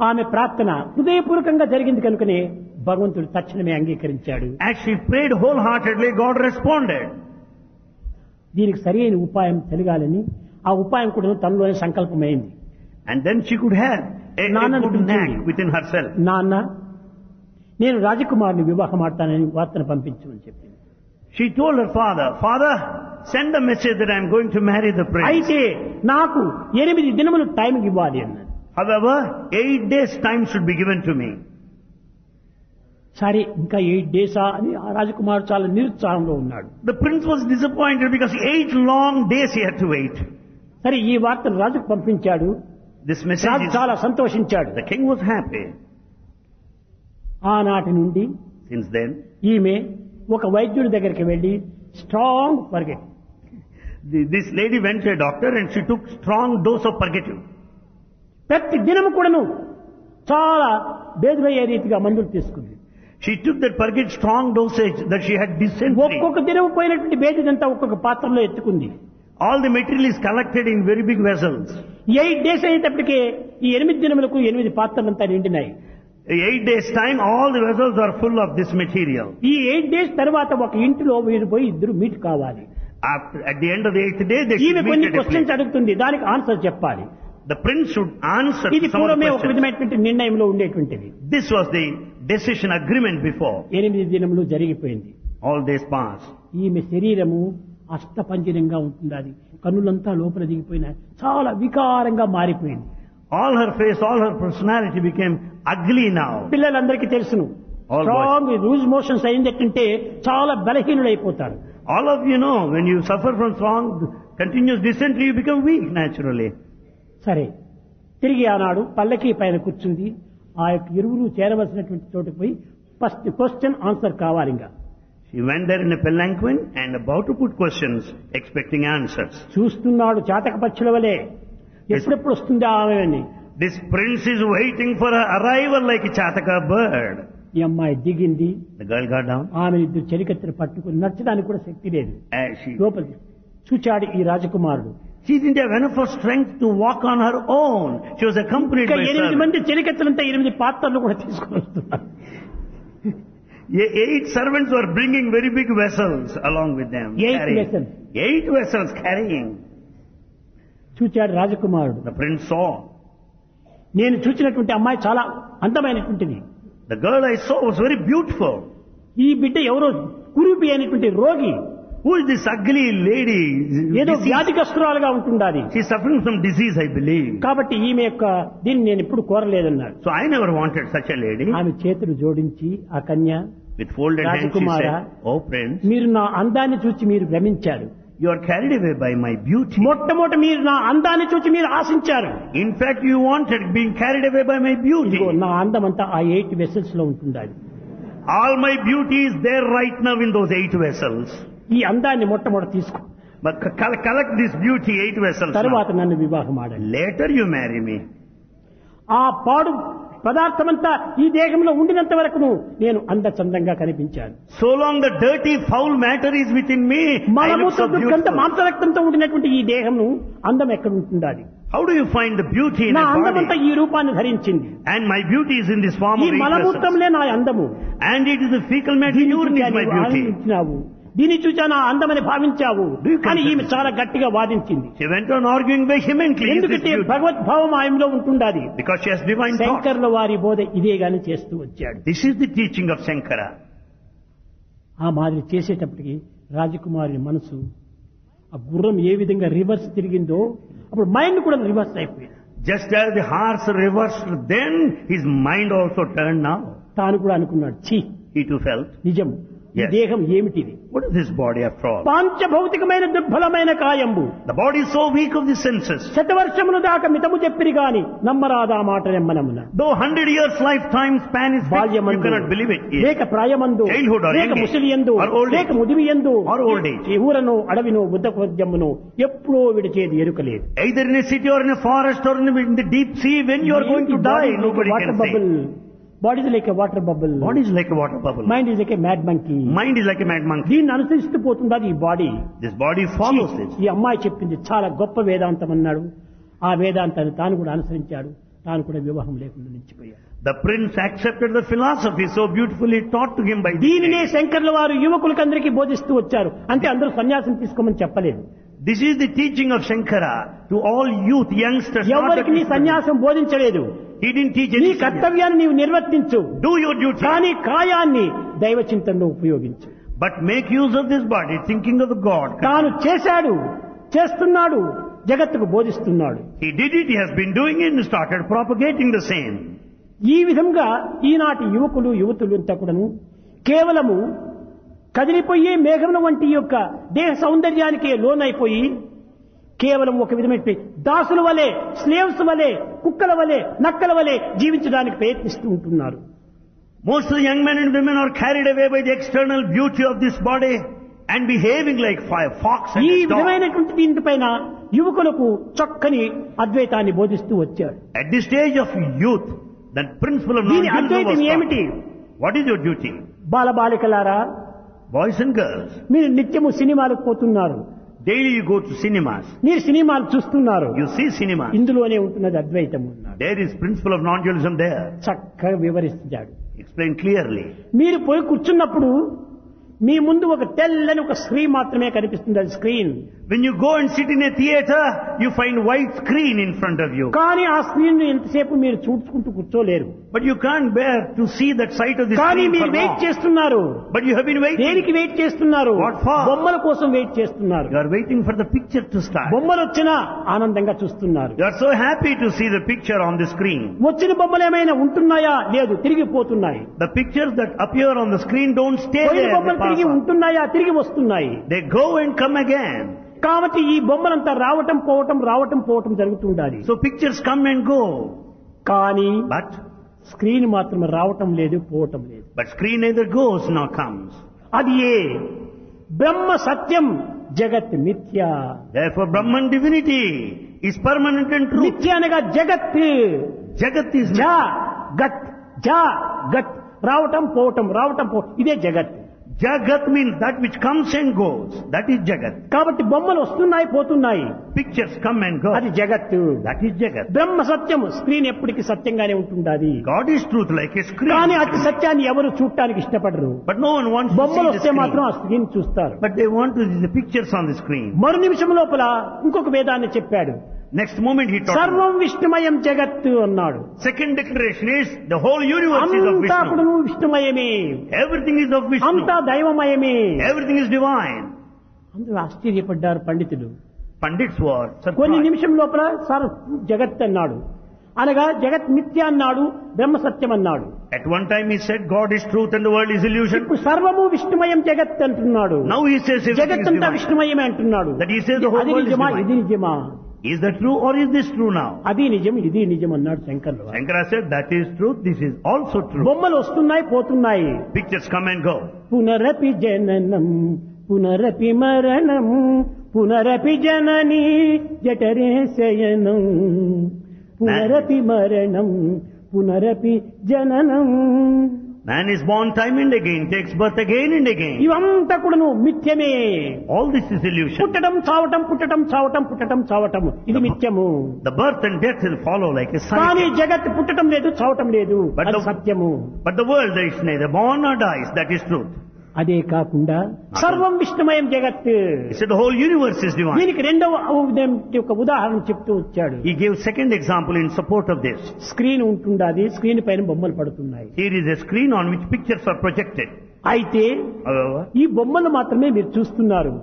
ఆమె ప్రార్థన హృదయపూర్వకంగా జరిగింది కనుకనే భగవంతుడు తక్షణమే అంగీకరించాడు. As she prayed wholeheartedly, God responded. దీనికి సరైన ఉపాయం తెలియాలని ఆ ఉపాయం కూడా తనలోనే సంకల్పమైంది. And then she could have a నాన్నను good knack పిలిచింది. within herself. నాన్న, నేను రాజకుమారుని వివాహం ఆడతానని వార్తను పంపించమని చెప్పింది. She told her father, Father, send a message that I am going to marry the prince. అయితే నాకు 8 దినములు టైం ఇవ్వాలి అన్నాడు. However, 8 days time should be given to me. సరే, ఇంకా 8 డేసా అని ఆ రాజకుమారుడు చాలా నిరుత్సాహంలో ఉన్నాడు. The prince was disappointed because 8 long days he had to wait. సరే, ఈ వార్తను రాజుకు పంపించాడు. This message రాజు is, చాలా సంతోషించాడు. the king was happy. ఆనాటి నుండి Since then, ఈమె ఒక వైద్యుడి దగ్గరికి వెళ్లి strong forget, this lady went to a doctor and she took strong dose of purgative. ప్రతి దినము కూడాను చాలా బేదమయ్యే రీతిగా మందులు తీసుకుంది. She took that purgative strong dosage that she had dysentery. ఒక్కొక్క దినము పోయినటువంటి బేదిదంతా ఒక్కొక్క పాత్రలో ఎత్తుకుంది. All the material is collected in very big vessels. 8 days అయ్యేటప్పటికే ఈ 8 దినములకు 8 పాత్రలంతా నిండినాయి. 8 days time, all the vessels are full of this material. ఈ 8 డేస్ తర్వాత ఒక ఇంటిలో వీరు పోయి ఇద్దరు మీట్ కావాలి. At the end of the 8th day, they ఈమె should కొన్ని meet at a questions place. అడుగుతుంది, దానికి ఆన్సర్ చెప్పాలి. The prince should answer ఇది some of the పూర్వమే ఒక questions. విధమైనటువంటి నిర్ణయంలో ఉండేటువంటిది. This was the decision agreement before. 8 దినములు జరిగిపోయింది. All days passed. ఈమె శరీరము అష్టపంజరంగా ఉంటుంది. కన్నులంతా లోపల దిగిపోయిన చాలా వికారంగా మారిపోయింది. All her face, all her personality became ugly now. పిల్లలందరికీ తెలుసును, All స్ట్రాంగ్ లూజ్ మోషన్స్ అయిందంటే చాలా బలహీనులైపోతారు. All of you know, when you suffer from strong, continuous dysentery, you become weak naturally. సరే, తిరిగి ఆనాడు పల్లకి పైన కూర్చుంది. ఆ యొక్క ఇరువురు చేరవలసినటువంటి చోటుకు పోయి ఫస్ట్ క్వశ్చన్ ఆన్సర్ కావాలి. ఇంకా She went there in a palanquin and about to put questions, expecting answers. చూస్తున్నాడు చాతక పక్షుల వలె, ఎప్పుడెప్పుడు వస్తుందా ఆమె అని. This prince is waiting for her arrival like a chataka bird. ఈ అమ్మాయి దిగింది. The girl got down. ఆమె ఇద్దరు చెలికత్తెలు పట్టుకుని నచ్చడానికి కూడా శక్తి లేదు. She లోపలికి చూచాడు ఈ రాజకుమారుడు. didn't have enough of strength to walk on her own. She was accompanied ఇంకా by 8 servants. మంది చెలికత్తెలంతా 8 పాత్రలు కూడా తీసుకుని వస్తున్నారు. 8 servants were bringing very big vessels along with them. 8 carrying. vessels. 8 vessels carrying. చూచాడు రాజకుమారుడు. The prince saw. నేను చూసినటువంటి అమ్మాయి చాలా అందమైనటువంటిది. The girl I saw was very beautiful. ఈ బిడ్డ ఎవరో కురూపి అయినటువంటి రోగి, Who is this ugly lady? ఏదో Disease. వ్యాధిగ్రస్తురాలుగా ఉంటుండాలి. She is suffering from disease, I believe. కాబట్టి ఈమె యొక్క దీన్ని నేను ఎప్పుడు కోరలేదన్నాడు. So I never wanted such a lady. ఆమె చేతులు జోడించి ఆ కన్య, With folded hands she Rajakumara, said, Oh prince, మీరు నా అందాన్ని చూచి మీరు భ్రమించారు. you are carried away by my beauty. మొట్టమొదట మీరు నా అందాన్ని చూచి మీరు ఆశించారు. In fact, you wanted being carried away by my beauty. ఇదిగో నా అందం అంతా ఆ 8 వెసల్స్ లో ఉంటుండాలి. All my beauty is there right now in those 8 vessels. ఈ అందాన్ని మొట్టమొదట తీసుకో, But collect this beauty, 8 vessels తరువాత now. నన్ను వివాహం ఆడండి. Later you marry me. ఆ పాడు పదార్థమంతా ఈ దేహంలో ఉండినంత వరకు నేను అందచందంగా కనిపించాను. So long the dirty, foul matter is within me, I look so మలమూత్ర గంట beautiful. మాంసరక్తంతో ఉండినటువంటి ఈ దేహము అందం ఎక్కడ ఉంటుండాలి? How do you find the beauty in నా a అందమంతా body? ఈ రూపాన్ని ధరించింది. And my beauty is in this form ఈ of 8 vessels. మలమూత్రములే నా అందము. And it is the fecal matter, దీన్ని urine is చూచా my నీవు beauty. ఆనందించినావు, దీన్ని చూచా నా అందమని భావించావు అని ఈమె చాలా గట్టిగా వాదించింది. She went on arguing vehemently. Is this ఎందుకంటే beauty? భగవద్భావం ఆయనలో ఉంటుండాలి. Because she has divine thought. శంకర్ల వారి బోధ ఇదే గాని చేస్తూ వచ్చాడు. This is the teaching of Shankara. ఆ మాదిరి చేసేటప్పటికి రాజకుమారి మనసు, ఆ గుర్రం ఏ విధంగా రివర్స్ తిరిగిందో అప్పుడు మైండ్ కూడా రివర్స్ అయిపోయింది. Just as the horse reversed then, his mind also turned now. తాను కూడా అనుకున్నాడు, ఛీ He too felt. నిజం, ఈ Yes. దేహం ఏమిటిది? What is this body after all? పాంచభౌతికమైన దుర్బలమైన కాయంబు The body is so weak of the senses. శతవర్షములు దాకా మితము చెప్పిరి గాని నమ్మరాదా మాట నెమ్మనమున. Though 100 years lifetime span is fixed, you బాల్యమందు cannot believe it. Yes. లేక ప్రాయమందు Childhood or లేక young age, ముసలియందు or old age, లేక ముదివియందు or old age. ఊరను అడవిను బుద్ధకొద్యమును ఎప్పుడో విడిచేది ఎరుకలేదు. Either in a city or in a forest or in the deep sea, when you are going to die, nobody can say. Body is like a water bubble. Body is like a water bubble. Mind is like a mad monkey. Mind is like a mad monkey. దీన్ని అనుసరిస్తూ పోతుందా ఈ body? This body follows this. ఈ అమ్మాయి చెప్పింది చాలా గొప్ప వేదాంతం అన్నాడు. ఆ వేదాంతాన్ని తాను కూడా అనుసరించాడు. తాను కూడా వివాహం లేకుండా నిలిచిపోయాడు. The prince accepted the philosophy so beautifully taught to him by దీనినే శంకర్ల వారు యువకులకందరికీ బోధిస్తూ వచ్చారు. అంటే అందరూ సన్యాసం తీసుకోమని చెప్పలేదు. This is the teaching of Shankara to all youth, youngsters. not ఎవరికి నీ that సన్యాసం బోధించలేదు. He didn't teach నీ any. కర్తవ్యాన్ని నీవు నిర్వర్తించు, Do your duty. కానీ కాయాన్ని దైవ చింతనలో ఉపయోగించు. But make use of this body, thinking of the God. తాను చేశాడు, చేస్తున్నాడు, జగత్తుకు బోధిస్తున్నాడు. He did it, he has been doing it and started propagating the same. ఈ విధంగా ఈనాటి యువకులు యువతులు అంతా కూడాను కేవలము కదిలిపోయే మేఘముల వంటి యొక్క దేహ సౌందర్యానికి లోనైపోయి కేవలం ఒక విధమైన దాసుల వలె, స్లేవ్స్ వలె, కుక్కల వలె, నక్కల వలె జీవించడానికి ప్రయత్నిస్తూ ఉంటున్నారు. Most of the young men and women are carried away by the external beauty of this body and behaving like fox and ఈ a dog. విధమైనటువంటి దీనిపైన యువకులకు చక్కని అద్వైతాన్ని బోధిస్తూ వచ్చాడు. At this stage of youth, that principle of దీని non-dualism Advaitam was ఏమిటి? taught. What is your duty? బాలబాలికలారా, Boys and girls, మీరు నిత్యము సినిమాలకు పోతున్నారు, daily you go to cinemas. మీరు సినిమాలు చూస్తున్నారు. You see cinemas. ఇందులోనే ఉంటున్నది అద్వైతము అన్నాడు. There is principle of non-dualism there. చక్కగా వివరిస్తాడు. Explain clearly. మీరు పోయి కూర్చున్నప్పుడు మీ ముందు ఒక తెల్లని ఒక స్క్రీన్ మాత్రమే కనిపిస్తుంది. అది screen. When you go and sit in a theater, you find white screen in front of you. కానీ ఆ స్క్రీన్ ఎంతసేపు మీరు చూసుకుంటూ కూర్చోలేరు. But you can't bear to see that sight of the కానీ screen మీరు for వెయిట్ long. చేస్తున్నారు. But you have been waiting. దేనికి wait చేస్తున్నారు? What for? బొమ్మల కోసం వెయిట్ చేస్తున్నారు. You are waiting for the picture to start. బొమ్మలు వచ్చినా ఆనందంగా చూస్తున్నారు. You are so happy to see the picture on the screen. వచ్చిన బొమ్మలు ఏమైనా ఉంటున్నాయా? లేదు, తిరిగిపోతున్నాయి. The pictures that appear on the screen don't stay పోయిన there. They బొమ్మలు pass తిరిగి on. ఉంటున్నాయా? తిరిగి వస్తున్నాయి. They go and come again. కాబట్టి ఈ బొమ్మలంతా రావటం పోవటం జరుగుతుండాలి. So pictures come and go. కానీ But స్క్రీన్ మాత్రం రావటం లేదు, పోవటం లేదు. screen neither goes nor comes. అది ఏ బ్రహ్మ సత్యం, జగత్ మిథ్య. Therefore Brahman divinity is permanent and true. మిథ్య అనగా జగత్. Jagat is జా గత్, జా గత్, రావటం పోవటం ఇదే జగత్. Jagat means that which comes and goes. That is Jagat. కాబట్టి బొమ్మలు వస్తున్నాయి, పోతున్నాయి, Pictures come and go. అది జగత్. That is Jagat. Brahma Satyam, screen ఎప్పటికీ సత్యంగానే ఉంటుండాది. God is truth like a screen. కానీ అతి సత్యాన్ని ఎవరు చూడటానికి ఇష్టపడరు. But no one wants to బొమ్మలు see the వస్తే మాత్రం screen. ఆ స్క్రీన్ చూస్తారు. But they want to see the pictures on the screen. మరు నిమిషం లోపల ఇంకొక వేదాన్ని చెప్పాడు. Next moment he taught. సర్వం విష్ణుమయం జగత్తు అన్నాడు. Second declaration is the whole universe is of అంతా కూడా Vishnu. విష్ణుమయమే, Everything is of Vishnu. అంతా దైవమయమే. Everything is divine. అందరూ ఆశ్చర్యపడ్డారు పండితులు. Pandits were కొన్ని surprised. నిమిషం లోపల జగత్ అన్నాడు, అనగా జగత్ మిథ్య అన్నాడు, బ్రహ్మ సత్యం అన్నాడు. At one time he said God is truth and the world is illusion. ఇప్పుడు సర్వము విష్ణుమయం జగత్ అంటున్నాడు. Now he says everything జగత్ is అంతా divine. విష్ణుమయమే అంటున్నాడు. That he says the whole అది world is నిజమా, divine. ఇది నిజమా? Is that true or is this true now? అది నిజం, ఇది నిజం అన్నాడు శంకర్లు. Shankara said that is truth, this is also true. బొమ్మలు వస్తున్నాయి, పోతున్నాయి. Pictures come and go. పునరపి జననం పునరపి మరణం పునరపి జనని జఠరే శయనం పునరపి మరణం పునరపి జననం. Man is born time and again, takes birth again and again. ఇవంతా కూడాను మిథ్యమే. All this is illusion. పుట్టడం చావటం, పుట్టడం చావటం, పుట్టడం చావటం, ఇది మిథ్యము. The birth and death will follow like a కానీ cycle. జగత్ పుట్టడం లేదు, చావటం లేదు, But అది the- సత్యము. But the world is neither born nor dies, that is truth. అదే కాకుండా సర్వం విష్ణుమయం జగత్. He said the whole universe is divine. దీనికి రెండవ ఒక ఉదాహరణ చెప్తూ వచ్చాడు. He gave second example in support of this. Screen ఉంటుండాది, స్క్రీన్ పైన బొమ్మలు పడుతున్నాయి. Here is a screen on which pictures are projected. అయితే However, ఈ బొమ్మలు మాత్రమే మీరు చూస్తున్నారు.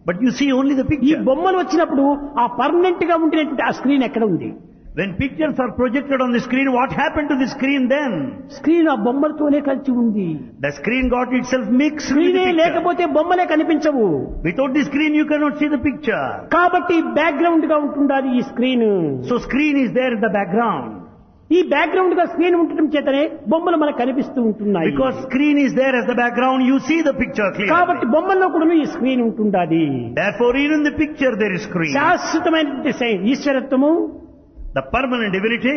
but you see only the ఈ picture. బొమ్మలు వచ్చినప్పుడు ఆ పర్మనెంట్ గా ఉండినటువంటి ఆ స్క్రీన్ ఎక్కడ ఉంది? When pictures are projected on the screen, what happened to the screen then? Screen ఆ బొమ్మలతోనే కలిసి ఉంది. The screen got itself mixed with the స్క్రీనే picture. లేకపోతే బొమ్మలే కనిపించవు. Without the screen, you cannot see the picture. కాబట్టి background గా ఉంటుండాలి ఈ screen. So screen is there in the background. ఈ బ్యాక్గ్రౌండ్ గా స్క్రీన్ ఉండటం చేతనే బొమ్మలు మనకు కనిపిస్తూ ఉంటున్నాయి. Because screen is there as the background, you see the picture కాబట్టి clearly. బొమ్మల్లో కూడా ఈ స్క్రీన్ ఉంటుండాలి. Therefore, even in the picture there is screen. శాశ్వతమైనటువంటి ఈశ్వరత్వము, The permanent divinity,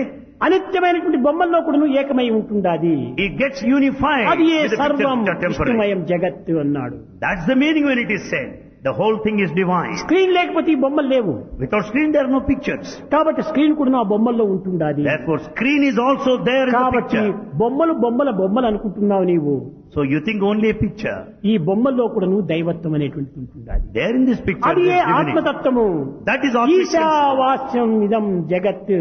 అనిత్యమైనటువంటి బొమ్మల్లో కూడా ఏకమై ఉంటుండాలి. it gets unified అది ఏ with the pictures సర్వం which are temporary. విష్ణుమయం జగత్తు అన్నాడు. That's the meaning when it is said. The whole thing is divine. Screen లేకపోతే ఈ బొమ్మలు లేవు. Without screen, there are no pictures. కాబట్టి స్క్రీన్ కూడా ఆ బొమ్మల్లో ఉంటుండాలి. Therefore, screen is also there in the కాబట్టి picture. బొమ్మలు అనుకుంటున్నావు నీవు. So you think only a picture. ఈ బొమ్మల్లో కూడా దైవత్వం అనేటువంటిది ఉంటుండాలి. There in this picture, అది ఏ there is divinity. ఆత్మతత్వము. That is Atmic principle. ఈశావాస్యం ఇదం జగత్.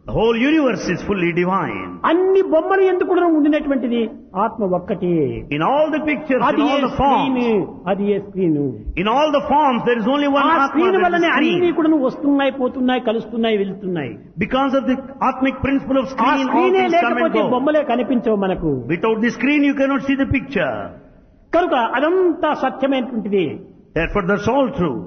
The whole universe is fully divine. అన్ని బొమ్మలు ఎందుకు కూడా ఉండినటువంటిది ఆత్మ ఒక్కటే. In all the pictures, అది in A all the screen, forms, అది ఏ screen. in all the forms, there is only one ఆ Atma, స్క్రీన్ there is వల్లనే the అన్ని screen. కూడా వస్తున్నాయి, పోతున్నాయి, కలుస్తున్నాయి, వెళ్తున్నాయి. Because of the Atmic principle of ఆ screen, all స్క్రీనే things come and లేకపోతే go. బొమ్మలే కనిపించవు మనకు. Without the screen, you cannot see the picture. కనుక అదంతా సత్యమైనటువంటిది. Therefore, that's all true.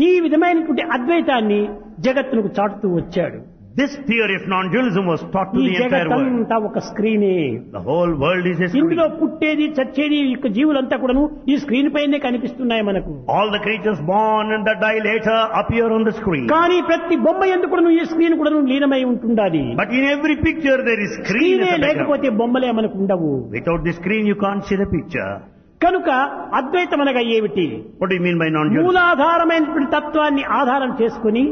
ఈ విధమైనటువంటి అద్వైతాన్ని జగత్తునకు చాటుతూ వచ్చాడు. This theory of non-dualism was taught to ఈ the entire world. జగత్తంతా ఒక స్క్రీనే. The whole world is a ఇందులో screen. పుట్టేది చచ్చేది ఇక జీవులంతా కూడాను ఈ స్క్రీన్ పైనే కనిపిస్తున్నాయి మనకు. All the creatures born and that die later appear on the screen. కానీ ప్రతి బొమ్మ ఎందుకు కూడాను ఈ స్క్రీన్ కూడాను లీనమై ఉంటుండాలి. But in every picture there is screen స్క్రీనే as a background. లేకపోతే బొమ్మలే మనకు ఉండవు. Without the screen you can't see the picture. కనుక అద్వైతం అనగా ఏమిటి? What do you mean by non-dualism? మూలాధారమైనటువంటి తత్వాన్ని ఆధారం చేసుకుని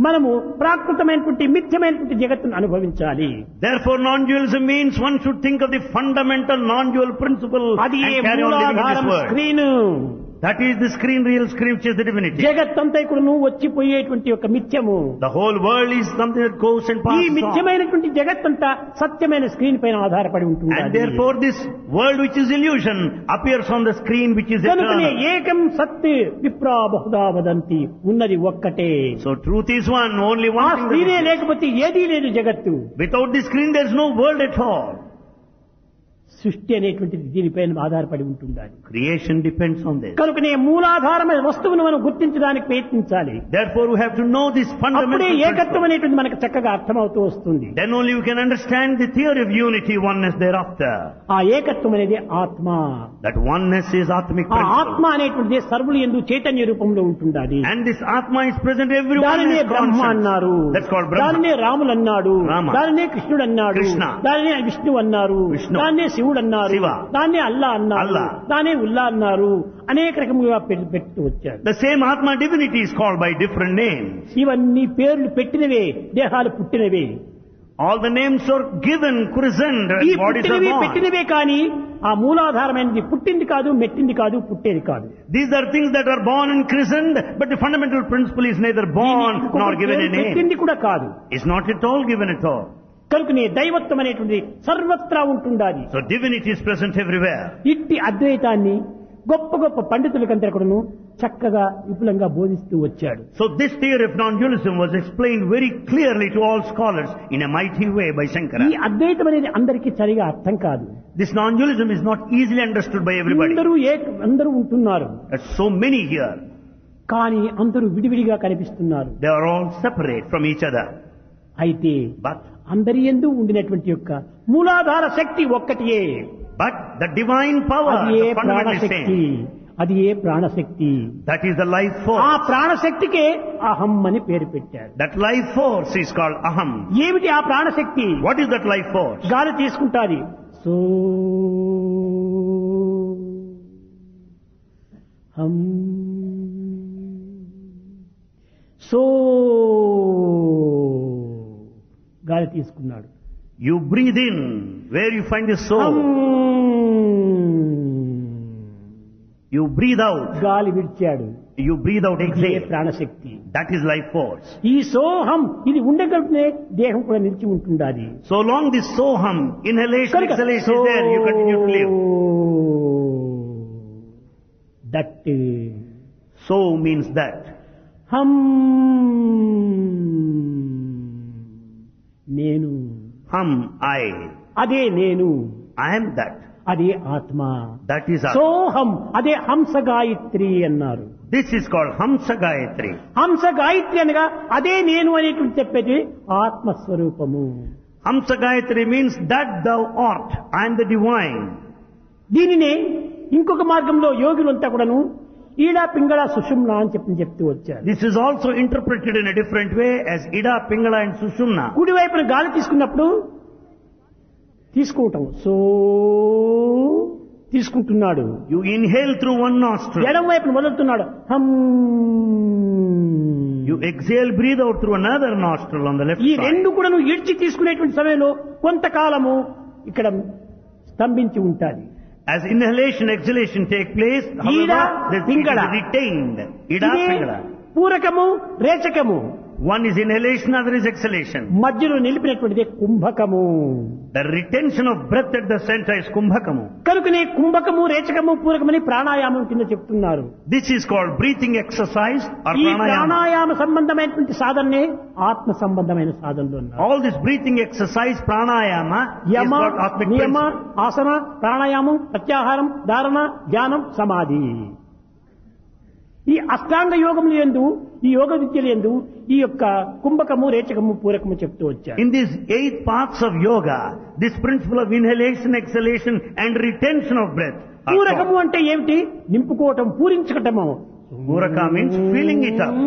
మనము ప్రాకృతమైనటువంటి మిథ్యమైనటువంటి జగత్తును అనుభవించాలి. Therefore non-dualism means one should think of the fundamental non-dual principle అది ఏ and carry on living in మూలాధారం this world. Screen. That is the screen, real screen, which is the divinity. జగత్తంతా కూడా వచ్చిపోయేటువంటి ఒక మిథ్యము. The whole world is something that goes and ఈ passes on. మిథ్యమైనటువంటి జగత్తంతా సత్యమైన screen పైన ఆధారపడి ఉంటుంది. And therefore this world which is illusion appears on the screen which is కనుకనే eternal. ఏకం సత్ విప్రా బహుదా వదంతి, ఉన్నది ఒక్కటే. So truth is one, only ఆ one thing. స్క్రీనే that is. లేకపోతే ఏదీ లేదు జగత్తు. Without the screen there is no world at all. సృష్టి అనేటువంటిది దీనిపైన ఆధారపడి ఉంటుండాలి. Creation depends on this. కనుకనే మూలాధారమైన వస్తువును మనం గుర్తించడానికి ప్రయత్నించాలి. Therefore we have to know this అప్పుడే fundamental ఏకత్వం principle. అనేటువంటి మనకు చక్కగా అర్థమవుతూ వస్తుంది. Then only we can understand the theory of unity, oneness thereafter. ఆ ఏకత్వం అనేది ఆత్మ. That oneness is Atmic ఆ principle. ఆత్మ అనేటువంటిది సర్వులు యందు చైతన్య రూపంలో ఉంటుండాలి. And this Atma is present everywhere. దానినే బ్రహ్మ అన్నారు, That's called Brahma. దానినే రాములు అన్నాడు, Rama. దానినే కృష్ణుడు అన్నాడు, Krishna. దానినే విష్ణువు అన్నారు, Vishnu. దాన్నే శివుడు అన్నారు, Shiva. దాన్నే అల్లా అన్నారు, Allah. దాన్నే ఉల్లా అన్నారు, అనేక రకములుగా పెట్టు వచ్చారు. The same Atma divinity is called by different names. ఇవన్నీ పేర్లు పెట్టినవే, దేహాలు పుట్టినవే. All the names are given, christened, ఈ and bodies are పుట్టినవి born. పెట్టినవే కానీ ఆ మూలాధారమైనది పుట్టింది కాదు, మెట్టింది కాదు, పుట్టేది కాదు. These are things that are born and christened, but the fundamental principle is neither born ఇంకొక nor given a పేరు name. పెట్టింది కూడా కాదు. It's not at all given at all. కనుకనే దైవత్వం అనేటువంటిది సర్వత్రా ఉంటుండాలి. So divinity is present everywhere. ఇట్టి అద్వైతాన్ని గొప్ప గొప్ప పండితులకందరూ చక్కగా విపులంగా బోధిస్తూ వచ్చాడు. So this theory of non-dualism was explained very clearly to all scholars in a mighty way by Shankara. ఈ అద్వైతం అనేది అందరికీ సరిగా అర్థం కాదు. This non-dualism is not easily understood by everybody. అందరూ ఉంటున్నారు, There's so many here. కానీ అందరూ విడివిడిగా కనిపిస్తున్నారు. They are all separate from each other. అయితే But అందరి యందు ఉండినటువంటి యొక్క మూలాధార శక్తి ఒక్కటియే. the divine power, అది ఏ the fundamental ప్రాణశక్తి, same, అది ఏ ప్రాణశక్తి. that is the life ఆ force. ప్రాణశక్తికే అహం అని పేరు పెట్టారు. That life force is called aham. ఏమిటి ఆ ప్రాణశక్తి? What is that life force? గాలి తీసుకుంటాది, సో హం సో గాలి తీసుకున్నాడు. You breathe in. Where you find the soul? హం. You breathe out. గాలి విడిచాడు. You breathe out, ఇదే exhale. ప్రాణశక్తి. That is life force. ఈ సోహం ఇది ఉండగలిగితే దేహం కూడా నిలిచి ఉంటుండాలి. So long this soham, inhalation, కనుక exhalation is there, you continue to live. That So means that. హం నేను, I. అదే నేను, I am that. అదే ఆత్మ. That is Atma. సోహం, అదే హంస గాయత్రి అన్నారు. This is called Hamsa Gayatri. హంస గాయత్రి అనగా అదే నేను అనేటువంటి చెప్పేది ఆత్మస్వరూపము. Hamsa Gayatri means that thou art. I am the divine. దీనినే ఇంకొక మార్గంలో యోగులంతా కూడాను ఈడా పింగళ సుషుమ్న అని చెప్తూ వచ్చారు. This is also interpreted in a different way as Ida, Pingala and Sushumna. కుడి వైపున గాలి తీసుకున్నప్పుడు తీసుకోవటం, సో తీసుకుంటున్నాడు. You inhale through one nostril. ఎడం వైపున వదులుతున్నాడు, హం. You exhale, breathe out through another nostril on the left ఈ side. రెండు కూడా నువ్వు ఇడ్చి తీసుకునేటువంటి సమయంలో కొంతకాలము ఇక్కడ స్తంభించి ఉంటాది. As inhalation, exhalation take place, Ida, however, it is Pingala. retained. Ida, ఇదే Pingala. పూరకము, రేచకము. One is inhalation, other is exhalation. మధ్యలో నిలిపినటువంటిది కుంభకము. The retention of breath at the center is kumbhakamu. కనుకనే కుంభకము, రేచకము, పూరకమని ప్రాణాయామం కింద చెప్తున్నారు. This is called breathing exercise or ఈ pranayama. Pranayama సంబంధమైనటువంటి సాధననే ఆత్మ సంబంధమైన సాధనలు అన్నారు. All this breathing exercise, pranayama, Yama, is what Atmic నియమ, principle. ఆసన, ప్రాణాయామం, ప్రత్యాహారం, ధారణ, ధ్యానం, సమాధి. ఈ అష్టాంగ యోగములు యందు, ఈ యోగ విద్యలు యందు ఈ యొక్క కుంభకము, రేచకము, పూరకము చెప్తూ వచ్చారు. In these 8 paths of yoga, this principle of inhalation, exhalation and retention of breath are పూరకము taught. అంటే ఏమిటి? నింపుకోవటం, పూరించటము. Puraka means filling it up.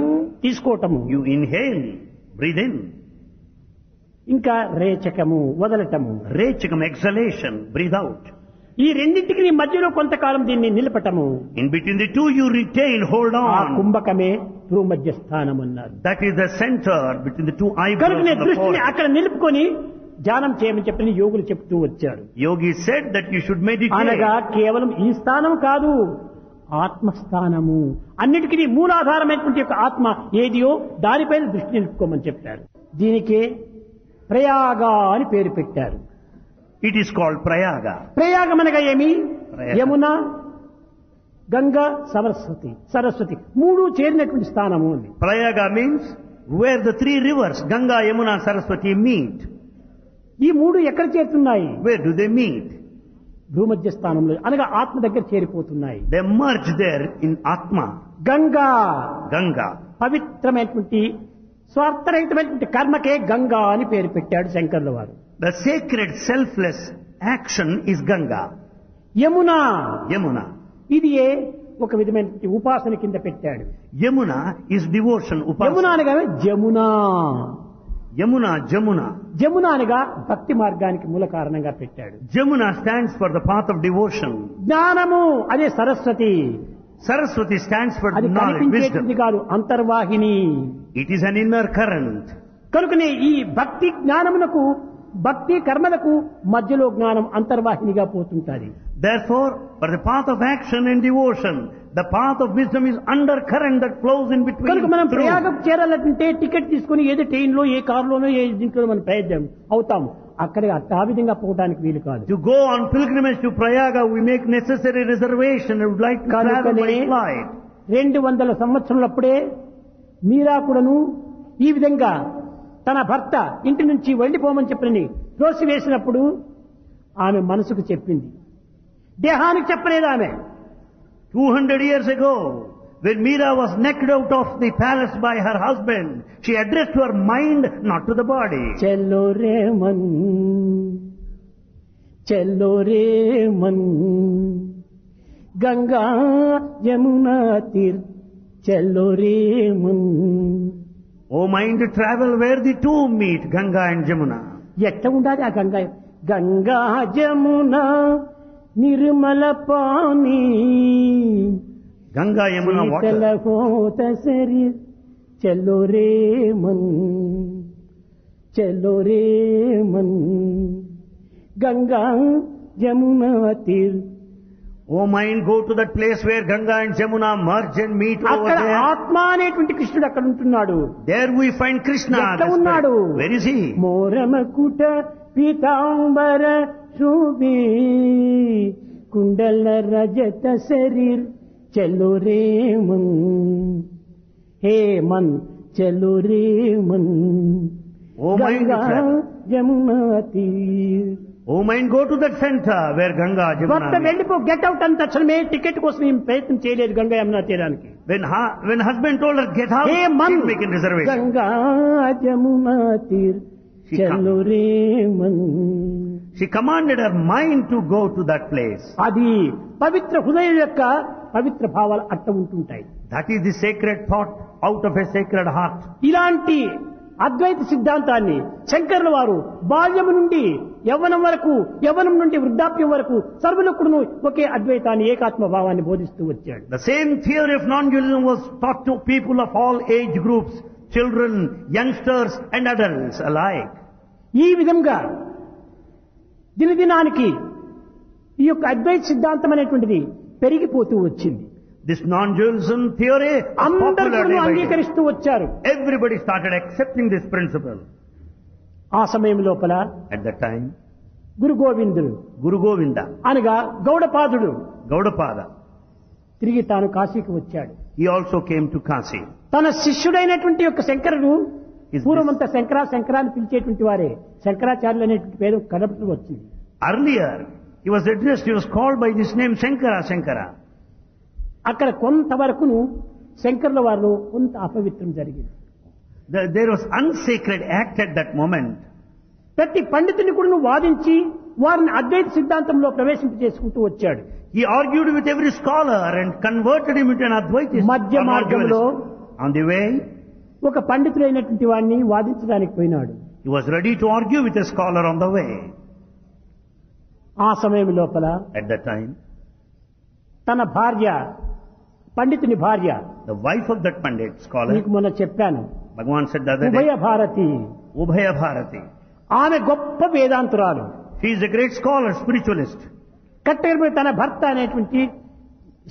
తీసుకోవటము. You inhale, breathe in. ఇంకా రేచకము, వదలటము. Rechakam, exhalation, breathe out. ఈ రెండింటికి నీ మధ్యలో కొంతకాలం దీన్ని నిలపటము. In between the two you retain, hold ఆ on. కుంభకమే భూమధ్య స్థానం అన్నారు. That is the center between the two eyebrows కనుక of the దృష్టిని forehead. అక్కడ నిలుపుకొని ధ్యానం చేయమని చెప్పని యోగులు చెప్తూ వచ్చారు. Yogi said that you should meditate. అనగా కేవలం ఈ స్థానం కాదు, ఆత్మస్థానము. అన్నిటికీ మూలాధారమైనటువంటి యొక్క ఆత్మ ఏదియో దానిపైన దృష్టి నిలుపుకోమని చెప్పారు. దీనికే ప్రయాగ అని పేరు పెట్టారు. It is called Prayaga. ప్రయాగం అనగా ఏమి? ప్రయాగ. యమున, గంగా, సరస్వతి మూడు చేరినటువంటి స్థానము అని. Prayaga means where the 3 rivers, Ganga, Yamuna, Saraswati meet. ఈ మూడు ఎక్కడ చేరుతున్నాయి? Where do they meet? భూమధ్య స్థానంలో, అనగా ఆత్మ దగ్గర చేరిపోతున్నాయి. They merge there in Atma. Ganga, Ganga. పవిత్రమైనటువంటి స్వార్థరహితమైనటువంటి కర్మకే గంగా అని పేరు పెట్టాడు శంకర్ల వారు. The sacred selfless action is Ganga. Yamuna, Yamuna. ఇది ఒక విధమైనటువంటి ఉపాసన కింద పెట్టాడు. Yamuna is devotion, Yamuna upasana. అనగా జమున. Yamuna, Jamuna. జమున అనగా భక్తి మార్గానికి మూల కారణంగా పెట్టాడు. Jamuna stands for the path of devotion. జ్ఞానము, అదే సరస్వతి. Saraswati stands for అది knowledge, కనిపించేటువంటి wisdom. కాదు, అంతర్వాహిని. It is an inner current. కనుకనే ఈ భక్తి జ్ఞానమునకు, భక్తి కర్మలకు మధ్యలో జ్ఞానం అంతర్వాహినిగా పోతుంటాది. Therefore, for the path of action and devotion, the path of wisdom is undercurrent that flows in between. కనుక మనం through. ప్రయాగం చేరాలంటే టికెట్ తీసుకుని ఏదో ట్రైన్లో, ఏ కారులోనో, ఏ దీంట్లో మనం ప్రయత్నం అవుతాం. అక్కడ ఆ విధంగా పోవడానికి వీలు కాదు. To go on pilgrimage to Prayaga, we make necessary reservation and would like to travel by flight. 200 సంవత్సరాలప్పుడే మీరా కూడాను ఈ విధంగా తన భర్త ఇంటి నుంచి వెళ్ళిపోమని చెప్పని త్రోసివేసినప్పుడు ఆమె మనసుకు చెప్పింది, దేహానికి చెప్పలేదు ఆమె. 200 years ago, when Meera was knocked out of the palace by her husband, she addressed to her mind, not to the body. చెల్లో రే మన్, చెల్లో రే మన్, గంగా యమునా తీర్, చెల్లో రే మన్. O mind, travel where the two meet, Ganga and Jamuna. ఎట్లా ఉండాలి ఆ Ganga? Ganga Jamuna Nirmala pani, Ganga, Yamuna, శీతల water. హోత శరీర్, Chhello ray Mann, Chhello ray Mann, Ganga Jamuna తీర్. O mind, go to that place where Ganga and Jamuna merge and meet over అక్కడ there. ఆత్మ అనేటువంటి కృష్ణుడు అక్కడ ఉంటున్నాడు. There we find Krishna. ఎక్కడ the ఉన్నాడు? spirit. Where is he? మోరమకుట Pitambara Sobhi, కుండల రజత శరీర్, చెల్లో రే మన్, హే మన్, చెల్లో రే మన్, O mind, Ganga travel. Yamuna తీర్. O mind, go to that center where Ganga, భర్త Jamuna. వెళ్ళిపో గెట్ అవుట్ అని తక్షణమే టికెట్ కోసం ఏం ప్రయత్నం చేయలేదు గంగా యమునా తీరానికి. When husband told her, get out, A she's Mann making reservation. Ganga Yamuna తీర్ She చలో రే Mann. She commanded her mind to go to that place. అది పవిత్ర హృదయం యొక్క పవిత్ర భావాలు అట్ట ఉంటుంటాయి. That is the sacred thought out of a sacred heart. ఇలాంటి అద్వైత సిద్ధాంతాన్ని శంకరుల వారు బాల్యము నుండి యవ్వనం వరకు, యవ్వనం నుండి వృద్ధాప్యం వరకు సర్వులకుడును ఒకే అద్వైతాన్ని, ఏకాత్మ భావాన్ని బోధిస్తూ వచ్చాడు. The same theory of non-dualism was taught to people of all age groups, children, youngsters and adults alike. ఈ విధంగా దినదినానికి ఈ యొక్క అద్వైత సిద్ధాంతం అనేటువంటిది పెరిగిపోతూ వచ్చింది. This non-dualism theory is అందరూ popular day by day. అంగీకరిస్తూ వచ్చారు. Everybody started accepting this principle. ఆ సమయం లోపల At that time, Guru Govindudu Guru Govinda, అనగా గౌడపాదుడు Gaudapada, తిరిగి తాను కాశీకి వచ్చాడు. he also came to Kasi. తన శిష్యుడైనటువంటి యొక్క శంకరుడు Is this- పూర్వమంతా శంకరా అని పిలిచేటువంటి వారే శంకరాచార్యులు అనేటువంటి పేరు కనపడుతూ వచ్చింది. Earlier, he was addressed, he was called by this name Shankara. అక్కడ కొంతవరకును శంకరుల వారిలో కొంత అపవిత్రం జరిగింది. There was unsacred act at that moment. ప్రతి పండితుని కూడా వాదించి వారిని అద్వైత సిద్ధాంతంలో ప్రవేశింపజేసుకుంటూ వచ్చాడు. He argued with every scholar and converted him into an Advaitist. మధ్య మార్గంలో On the way, ఒక పండితుడైనటువంటి వాడిని వాదించడానికి పోయినాడు. he was ready to argue with a scholar on the way. ఆ సమయం లోపల At that time, తన భార్య, పండితుని భార్య, the wife of that Pandit scholar, నీకు మొన్న చెప్పాను, Bhagavan said the other ఉభయ day, భారతి, Ubhaya Bharati. ఆమె గొప్ప వేదాంతురాలు. She is a great scholar, spiritualist. కట్టెలపై తన భర్త అనేటువంటి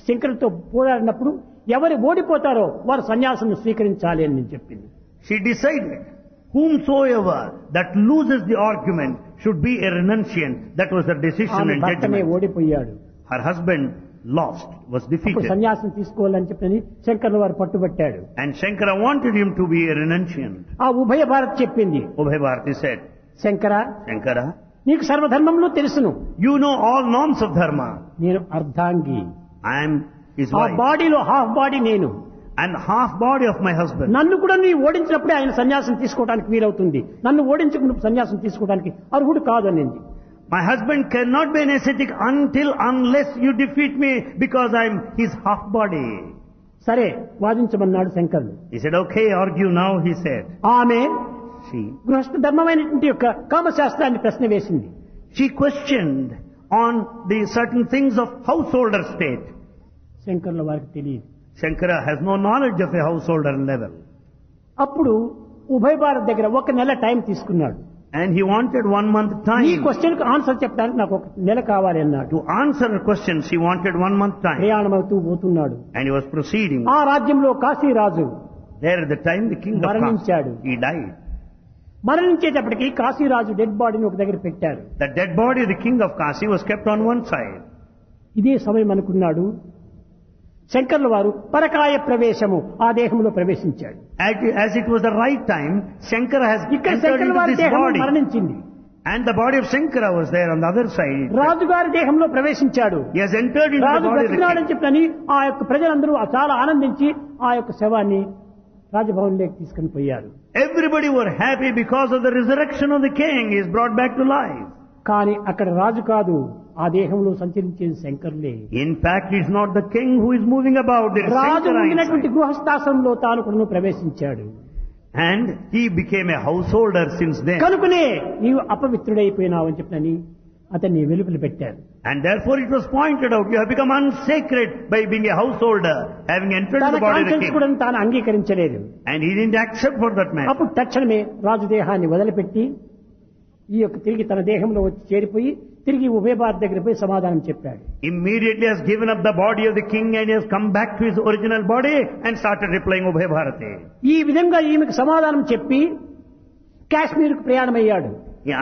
శంకరులతో పోరాడినప్పుడు ఎవరు ఓడిపోతారో వారు సన్యాసం స్వీకరించాలి అని నేను చెప్పింది. She decided whomsoever that loses the argument should be a renunciant. That was her decision ఆమె and భర్తనే judgment. ఓడిపోయాడు. Her husband lost, was ఇప్పుడు defeated. సన్యాసం తీసుకోవాలని చెప్పని శంకరుల వారు పట్టుబట్టాడు. And Shankara wanted him to be a renunciant. ఆ ఉభయ భారత్ చెప్పింది, Ubhaya Bharati said, Shankara Shankara, నీకు సర్వధర్మంలో తెలుసును, you know all norms of dharma. నేను అర్ధాంగి, I am his ఆ wife. బాడీలో హాఫ్ బాడీ నేను, And half body of my husband. నన్ను కూడా నీ ఓడించినప్పుడే ఆయన సన్యాసం తీసుకోవడానికి వీలవుతుంది, నన్ను ఓడించకుండా సన్యాసం తీసుకోవడానికి అర్హుడు కాదనింది. My husband cannot be an ascetic unless you defeat me because I am his half body. సరే వాదించమన్నాడు శంకరుడు. He said, okay, argue now, he said. ఆమె She గృహస్థ ధర్మమైనటువంటి యొక్క కామశాస్త్రాన్ని ప్రశ్న వేసింది. questioned on the certain things of householder state. శంకరుల వారికి తెలియదు. Shankara has no knowledge of a householder level. అప్పుడు ఉభయ భారత్ దగ్గర ఒక నెల టైం తీసుకున్నాడు. And he wanted 1 month ఈ time. క్వశ్చన్ కు ఆన్సర్ చెప్పడానికి నాకు ఒక నెల కావాలి అన్నాడు. To answer her questions, he wanted 1 month time. ప్రయాణమవుతూ పోతున్నాడు. And he was proceeding. ఆ రాజ్యంలో కాశీరాజు There at the time, the king of మరణించాడు. Kasi, he died. మరణించేటప్పటికి Kashiraju dead బాడీని ఒక దగ్గర పెట్టారు. The dead body of the king of Kasi was kept on one side. ఇదే సమయం అనుకున్నాడు శంకర్ల వారు పరకాయ ప్రవేశము ఆ దేహంలో ప్రవేశించాడు. As it was the right time, Shankara has ఇక్కడ entered శంకర్ల into వారి this దేహం body. మరణించింది. And the body of Shankara was there on the other side. రాజుగారి దేహంలో ప్రవేశించాడు. He has entered into the Raju body of the బ్రతికినాడని king. చెప్పని ఆ యొక్క ప్రజలందరూ చాలా ఆనందించి ఆ యొక్క శవాన్ని రాజభవన్లోకి తీసుకుని పోయారు. Everybody were happy because of the resurrection of the king. He is brought back to life. కానీ అక్కడ రాజు కాదు, ఆ దేహంలో సంచరించేది శంకరులే. In fact, it's not the king who is moving about. There is Raju Shankara ఉండినటువంటి inside. గృహస్థాశ్రమంలో తాను కూడా ప్రవేశించాడు. And he became a householder since then. కనుకనే నీవు అపవిత్రుడైపోయినావు అని చెప్పని అతన్ని వెలుపల పెట్టారు. And therefore it was pointed out, you have become unsacred by being a householder, having entered తన the body of the conscience king. కూడా తాను అంగీకరించలేదు. And he didn't accept for that man. అప్పుడు తక్షణమే రాజు దేహాన్ని వదిలిపెట్టి ఈ యొక్క తిరిగి తన దేహంలో వచ్చి చేరిపోయి తిరిగి ఉభయ భారత్ దగ్గర పోయి సమాధానం చెప్పాడు. Immediately has given up the body of the king and he has come back to his original body and started replying Ubhay Bharati. ఈ విధంగా ఈమెకు సమాధానం చెప్పి కాశ్మీర్కు ప్రయాణమయ్యాడు.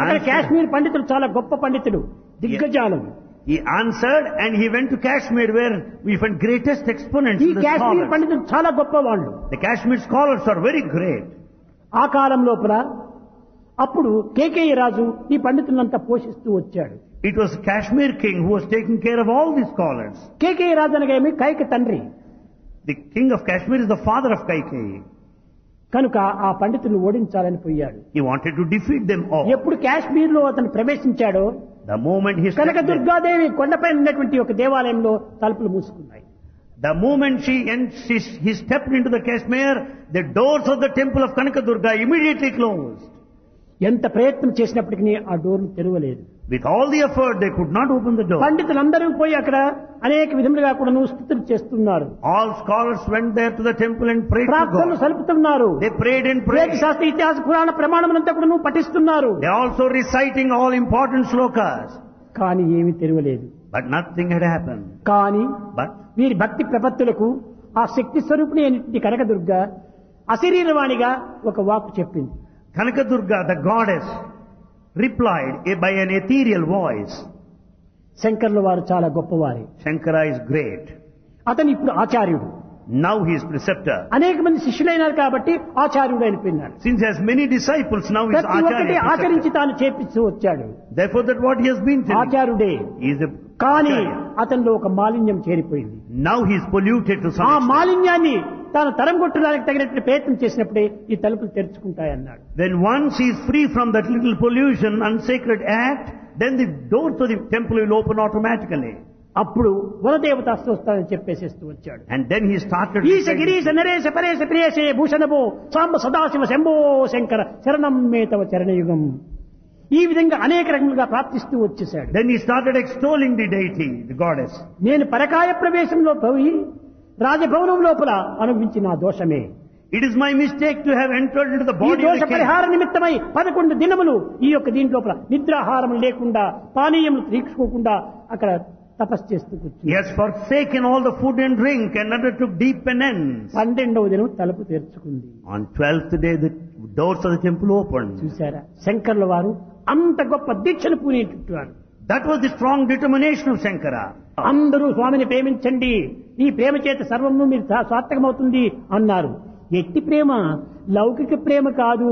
అక్కడ కాశ్మీర్ పండితులు చాలా గొప్ప పండితులు, దిగ్గజాలం. He answered and he went to Kashmir where we find greatest exponents ఈ of the కాశ్మీర్ scholars. పండితులు చాలా గొప్ప వాళ్ళు. The Kashmir scholars are very great. ఆ కాలం లోపల అప్పుడు కేకేయ రాజు ఈ పండితులంతా పోషిస్తూ వచ్చాడు. It was Kashmir king who was taking care of all these scholars. Kekaya రాజు అనగా ఏమి కైక తండ్రి. The king of Kashmir is the father of Kaikeyi. కనుక ఆ పండితులను ఓడించాలని పోయాడు. He wanted to defeat them all. ఎప్పుడు కాశ్మీర్ లో అతను ప్రవేశించాడో The moment he Kanaka stepped there, Durgadevi కొండపై ఉన్నటువంటి ఒక దేవాలయంలో తలుపులు మూసుకున్నాయి. the moment he stepped into the Kashmir, the doors of the temple of Kanaka Durga immediately closed. ఎంత ప్రయత్నం చేసినప్పటికీ ఆ డోర్ను తెరవలేదు. With all the effort, they could not open the door. పండితులందరూ పోయి అక్కడ అనేక విధములుగా కూడా స్తుతులు చేస్తున్నారు. All scholars went there to the temple and prayed to ప్రార్థనలు God. సలుపుతున్నారు. They prayed and వేద prayed. శాస్త్ర ఇతిహాస పురాణ ప్రమాణములంతా కూడా పఠిస్తున్నారు. They also reciting all important slokas. కానీ ఏమీ తెరవలేదు. But nothing had happened. కానీ But వీరి భక్తి ప్రపత్తులకు ఆ శక్తి స్వరూపిణి అయినటువంటి కనకదుర్గ అశరీరవాణిగా ఒక వాక్కు చెప్పింది. Kanaka Durga, the goddess, replied by an ethereal voice. శంకర్ల వారు చాలా గొప్పవారి. Shankara is great. అతను ఇప్పుడు ఆచార్యుడు. Now he is preceptor. అనేక మంది శిష్యులైనారు కాబట్టి ఆచార్యుడు అయిపోయినాడు. Since he has many disciples, now he is ప్రతి ఒక్కటి Acharya. ఆచరించి preceptor. తాను చేపిస్తూ వచ్చాడు. Therefore, that what he has been telling. ఆచార్యుడే. He is a కానీ Acharya. అతనిలో ఒక మాలిన్యం చేరిపోయింది. Now he is polluted to some ఆ extent. మాలిన్యాన్ని తాను తరం కొట్టడానికి తగినట్టు ప్రయత్నం చేసినప్పుడే ఈ తలుపులు తెరుచుకుంటాయన్నాడు. When once he is free from that little pollution, unsacred act, then the doors of the temple will open automatically. అప్పుడు వనదేవత వస్తానని చెప్పేసేస్తూ వచ్చాడు. And then he started. ఈశ గిరీశ నరేశ పరేశ ప్రియేశే భూషణభో సాంబ సదాశివ శంభో శంకర శరణం మే తవ చరణయుగం. ఈ విధంగా అనేక రకములుగా ప్రార్థిస్తూ వచ్చేశాడు. Then he started extolling the deity, the goddess. నేను పరకాయ ప్రవేశంలో పోయి రాజభవనం లోపల అనుభవించిన ఆ దోషమే. It is my mistake to have entered into the ఈ body of దోష the king. పరిహార నిమిత్తమై 11 దినములు ఈ యొక్క దీని లోపల నిద్రాహారం లేకుండా పానీయములు తీసుకోకుండా అక్కడ తపస్సు చేస్తూ He కూర్చున్నాడు. has forsaken all the food and drink and undertook deep penance. 12వ దినం తలుపు తెరుచుకుంది. On 12th day, the doors of the temple opened. చూశారా శంకర్ల వారు అంత గొప్ప దీక్షను పూనేట్టున్నారు. That was the strong determination of Shankara. అందరూ స్వామిని ప్రేమించండి, ఈ ప్రేమ చేత సర్వము మీరు సార్థకమవుతుంది అన్నారు. ఎట్టి ప్రేమ లౌకిక ప్రేమ కాదు.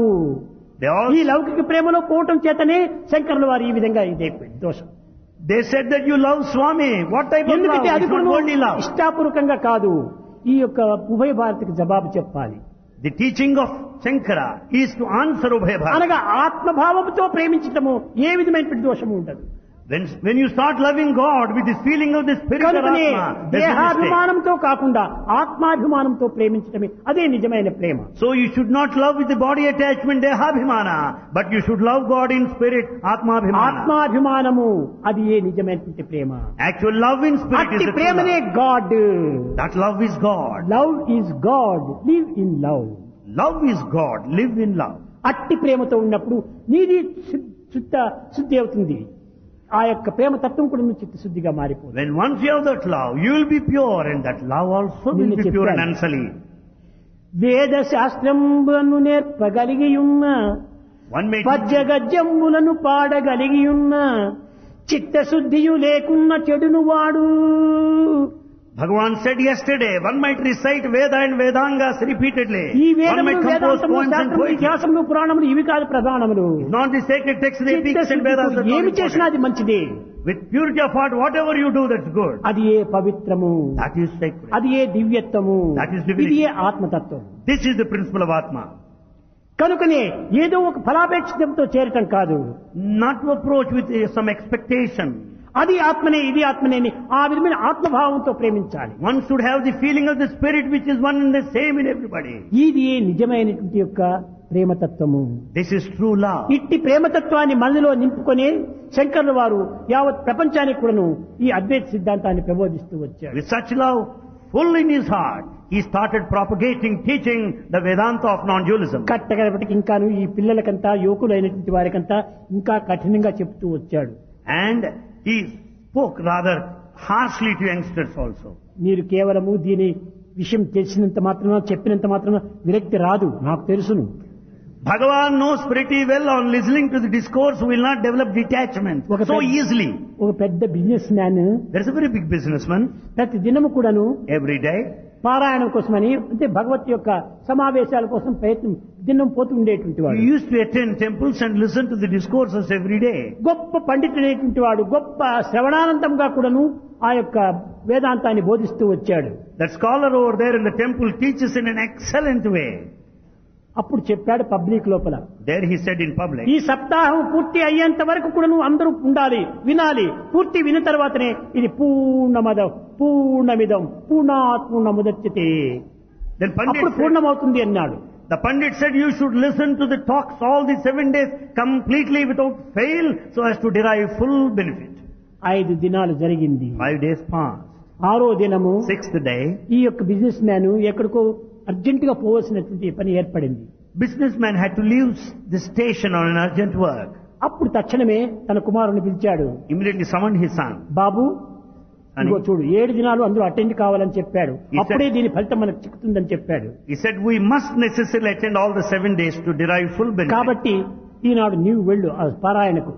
They all ఈ లౌకిక ప్రేమలో పోవటం చేతనే శంకరుల వారు ఈ విధంగా ఇదైపోయింది దోషం. they said that you love Swami. What type of love? ఎందుకంటే అది It's not కూడా only love. ఇష్టాపూర్వకంగా కాదు, ఈ యొక్క ఉభయ భారతికి జవాబు చెప్పాలి. The teaching of Shankara is to answer Ubhaya Bharati. అనగా ఆత్మభావంతో ప్రేమించటము ఏ విధమైనటువంటి దోషము ఉండదు. When you start loving God with this feeling of the spirit of కనుకనే Atma, there's no mistake. దేహాభిమానంతో కాకుండా ఆత్మాభిమానంతో ప్రేమించటమే అదే నిజమైన ప్రేమ. So you should not love with the body attachment, dehabhimana, but you should love God in spirit, atmabhimana. ఆత్మాభిమానము అది ఏ నిజమైనటువంటి ప్రేమ. Actual love in spirit is అట్టి the true ప్రేమనే love. God. That love is God. Love is God, live in love. Love is God. Live in love. అట్టి ప్రేమతో ఉన్నప్పుడు నీది శుద్ధి అవుతుంది. ఆ యొక్క ప్రేమ తత్వం కూడా నువ్వు చిత్తశుద్ధిగా మారిపోతుంది. When once you have that love, you will be pure, and that love also will నిన్ను be pure and చెప్పాను. unsullied. వేద శాస్త్రంబులను నేర్పగలిగియున్న One may పద్య గద్యములను పాడగలిగియున్న చిత్తశుద్ధియు లేకున్న చెడును వాడు. Bhagavan said yesterday, one might recite Veda and Vedangas repeatedly. ఈ One వేదములు might compose వేదాంతములు poems and శాస్త్రములు poetry. ఇతిహాసములు పురాణములు ఇవి కాదు ప్రధానములు. Not the sacred texts, the epics and Vedas చిత్తశుద్ధితో are not ఏమి చేసినా important. అది మంచిదే. With purity of heart, whatever you do, that's good. అది ఏ పవిత్రము, That is sacred. అది ఏ దివ్యత్వము, That is divinity. ఇది ఏ ఆత్మతత్వం. This is the principle of Atma. కనుకనే ఏదో ఒక ఫలాపేక్షితంతో చేరటం కాదు. Not to approach with some expectation. అది ఆత్మనే ఇది ఆత్మనే అని ఆ విధమైన ఆత్మభావంతో ప్రేమించాలి. One should have the feeling of the spirit which is one and the same in everybody. ఇది నిజమైనటువంటి యొక్క ప్రేమతత్వము. This is true love. ఇట్టి ప్రేమతత్వాన్ని మనలో నింపుకొని శంకరుల వారు యావత్ ప్రపంచానికి కూడాను ఈ అద్వైత సిద్ధాంతాన్ని ప్రబోధిస్తూ వచ్చారు. With such love full in his heart, he started propagating, teaching the Vedanta of non-dualism. కట్టగలపటికి ఇంకాను ఈ పిల్లలకంతా యువకులు అయినటువంటి వారికంతా ఇంకా కఠినంగా చెప్తూ వచ్చాడు. And he spoke rather harshly to youngsters also. మీరు కేవలము దీని విషయం తెలిసినంత మాత్రమే చెప్పినంత మాత్రమే విరక్తి రాదు, నాకు తెలుసును. Bhagavan knows pretty well on listening to the discourse will not develop detachment so easily. ఒక పెద్ద business man There's a very big businessman. ప్రతి దినము కూడాను Every day పారాయణం కోసమని అంటే భగవత్ యొక్క సమావేశాల కోసం ప్రయత్నం దినం పోతూ ఉండేటువంటి He వాడు. used to attend temples and listen to the discourses every day. గొప్ప పండితుడైనటువంటి వాడు, గొప్ప శ్రవణానందంగా కూడాను ఆ యొక్క వేదాంతాన్ని బోధిస్తూ వచ్చాడు. That scholar over there in the temple teaches in an excellent way. అప్పుడు చెప్పాడు పబ్లిక్ లోపల, There he said in public, ఈ సప్తాహం పూర్తి అయ్యేంత వరకు కూడాను అందరూ ఉండాలి, వినాలి. పూర్తి విన్న తర్వాతనే ఇది పూర్ణమదం పూర్ణమిదం పూర్ణాత్ పూర్ణముదచ్యతే, then Pandit అప్పుడు said, పూర్ణమవుతుంది అన్నాడు. the Pandit said you should listen to the talks all the 7 days completely without fail so as to derive full benefit. 5 దినాలు జరిగింది. 5 days passed. 6వ దినము 6th day, ఈ యొక్క బిజినెస్ మ్యాన్ ఎక్కడికో అర్జెంటుగా పోవలసినటువంటి పని ఏర్పడింది. businessman had to leave the station on an urgent work. అప్పుడు తక్షణమే తన కుమారుని పిలిచాడు. Immediately summoned his son. బాబు, Sonny, ఇదిగో చూడు 7 దినాలు అందరూ అటెండ్ కావాలని చెప్పాడు. He said- అప్పుడే దీని ఫలితం మనకు చిక్కుతుందని చెప్పాడు. he said we must necessarily attend all the 7 days to derive full benefit. కాబట్టి ఈనాడు నీవు వెళ్ళు ఆ పారాయణకు,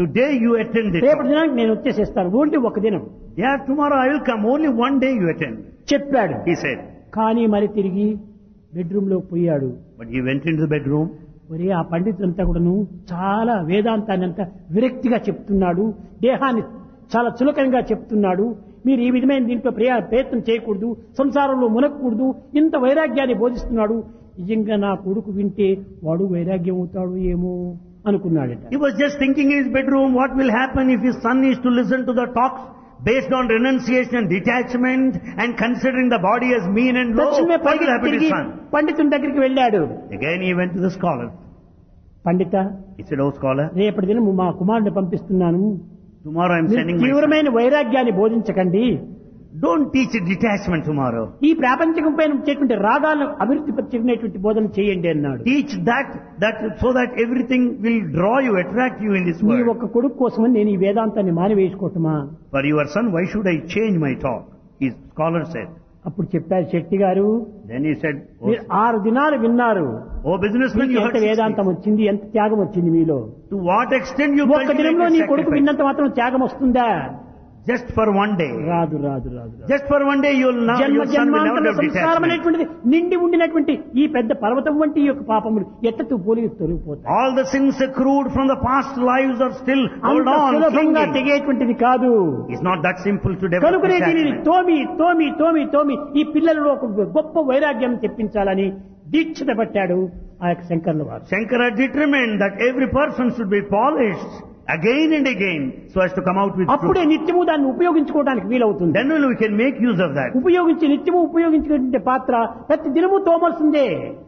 Today you attend it. రేపటి దినానికి నేను వచ్చేసేస్తాను, ఓన్లీ ఒక దినం Yeah, tomorrow I will come. Only one day you attend. చెప్పాడు. He said. కానీ మరి తిరిగి బెడ్రూమ్ లో పోయాడు. But he went into the bedroom. మరి ఆ పండితులంతా కూడాను చాలా వేదాంతాన్ని అంతా విరక్తిగా చెప్తున్నాడు, దేహాన్ని చాలా చులకనగా చెప్తున్నాడు. మీరు ఈ విధమైన దీంట్లో ప్రయత్నం చేయకూడదు, సంసారంలో మునగకూడదు, ఇంత వైరాగ్యాన్ని బోధిస్తున్నాడు. నిజంగా నా కొడుకు వింటే వాడు వైరాగ్యం అవుతాడు ఏమో అనుకున్నాడట. He was just thinking in his bedroom, what will happen if his son is to listen to the talks based on renunciation and detachment and considering the body as mean and low. తక్షణమే What will పైకి happen to తిరిగి his son? పండితుని దగ్గరికి వెళ్ళాడు. Again he went to the scholar. Pandit, He said, oh scholar, రేపటి దినం మా కుమారుని పంపిస్తున్నాను, tomorrow I am మీరు sending my son. తీవ్రమైన వైరాగ్యాన్ని బోధించకండి, Don't teach detachment tomorrow. ఈ ప్రాపంచకం పైన వచ్చేటువంటి రాగాలను అభివృద్ధి పరిచేటువంటి బోధన చేయండి అన్నాడు. Teach that so that everything will draw you, attract you in this నీ world. ఒక్క కొడుకు కోసమని నేను ఈ వేదాంతాన్ని మానివేసుకోవటమా? For your son, why should I change my talk? His scholar said. అప్పుడు చెప్పారు శెట్టి గారు, Then he said, మీరు 6 దినాలు విన్నారు, oh businessman, మీకు you ఎంత heard 6 వేదాంతం days. వచ్చింది, ఎంత త్యాగం వచ్చింది మీలో. To what extent you ఒక్క దినంలో నీ cultivate కొడుకు sacrifice? విన్నంత మాత్రం త్యాగం వస్తుందా? Just for one day. రాదు రాదు రాదు రాదు. Just for one day జన్మ your son will never జన్మాంతర have సంస్కారం detachment. అనేటువంటిది నిండి ఉండినటువంటి ఈ పెద్ద పర్వతం వంటి ఈ యొక్క పాపములు ఎట్టతో పోలి తొలగిపోతాయి. All the sins accrued from the past lives are still hold అంత on. సులభంగా clinging. తెగేటువంటిది కాదు. It's not that simple to develop కనుకనే దీనిని detachment. తోమి తోమి తోమి తోమి ఈ పిల్లలలో ఒక గొప్ప వైరాగ్యం తెప్పించాలని దీక్షత పట్టాడు ఆ యొక్క శంకర్ల వారు. Shankara determined that every person should be polished again and again so as to come out with అప్పుడే truth. నిత్యము దాన్ని ఉపయోగించుకోవడానికి వీలవుతుంది. Then we can make use of that. నిత్యము ఉపయోగించుకునే పాత్ర ప్రతి దినము తోమాల్సిందే.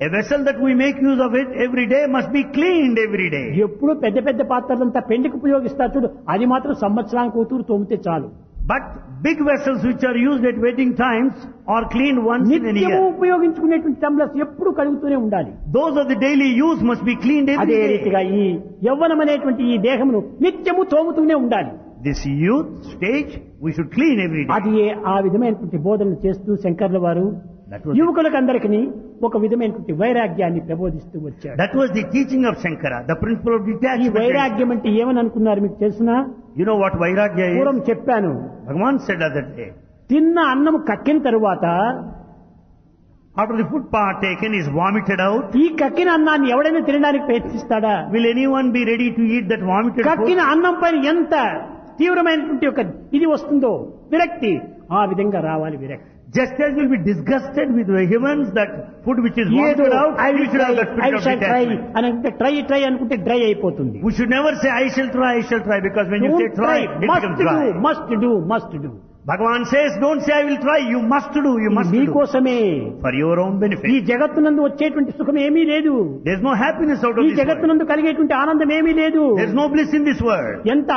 A vessel that we make use of it every day must be cleaned every day. ఎప్పుడు పెద్ద పెద్ద పాత్రలంతా పెండికి ఉపయోగిస్తారు చూడు, అది మాత్రం సంవత్సరానికి కూతురు తోమితే చాలు. But big vessels which are used at wedding times are cleaned once in a నిత్యము year. ఉపయోగించుకునేటువంటి టంబ్లర్స్ ఎప్పుడు కడుగుతూనే ఉండాలి. Those of the daily use must be cleaned every అదే day. రీతిగా ఈ యవ్వనం అనేటువంటి ఈ దేహమును నిత్యము తోముతూనే ఉండాలి. This youth stage we should clean every day. అది ఆ విధమైనటువంటి బోధనలు చేస్తూ శంకర్ల వారు That was, యువకులకు అందరికీ ఒక విధమైనటువంటి వైరాగ్యాన్ని ప్రబోధిస్తూ వచ్చాడు. that was the teaching of Shankara, the principle of ఈ detachment. వైరాగ్యం అంటే ఏమని అనుకున్నారు మీకు తెలుసునా? You know what vairagya పూర్వం is? చెప్పాను, Bhagavan said other day, తిన్న అన్నం కక్కిన తరువాత after the food partaken is vomited out, ఈ కక్కిన అన్నాన్ని ఎవడైనా తినడానికి ప్రయత్నిస్తాడా? will anyone be ready to eat that vomited కక్కిన food? అన్నం పైన ఎంత తీవ్రమైనటువంటి ఒక ఇది వస్తుందో విరక్తి, ఆ విధంగా రావాలి విరక్తి. Just as will be disgusted with vehemence that food which is ఏదో vomited out, I we will should have try, that I spirit of shall try detachment. అని అంటే ట్రై అనుకుంటే డ్రై అయిపోతుంది. We should never say I shall try because when you say Don't try, try, it becomes dry. must do. Bhagavan says, don't say I will try, you must do. ఇది మీకోసమే. For your own ఈ benefit. జగత్తునందు వచ్చేటువంటి సుఖం ఏమీ లేదు, There's no happiness out of ఈ this world. జగత్తునందు కలిగేటువంటి ఆనందం ఏమీ లేదు. There's no bliss in this world. ఎంత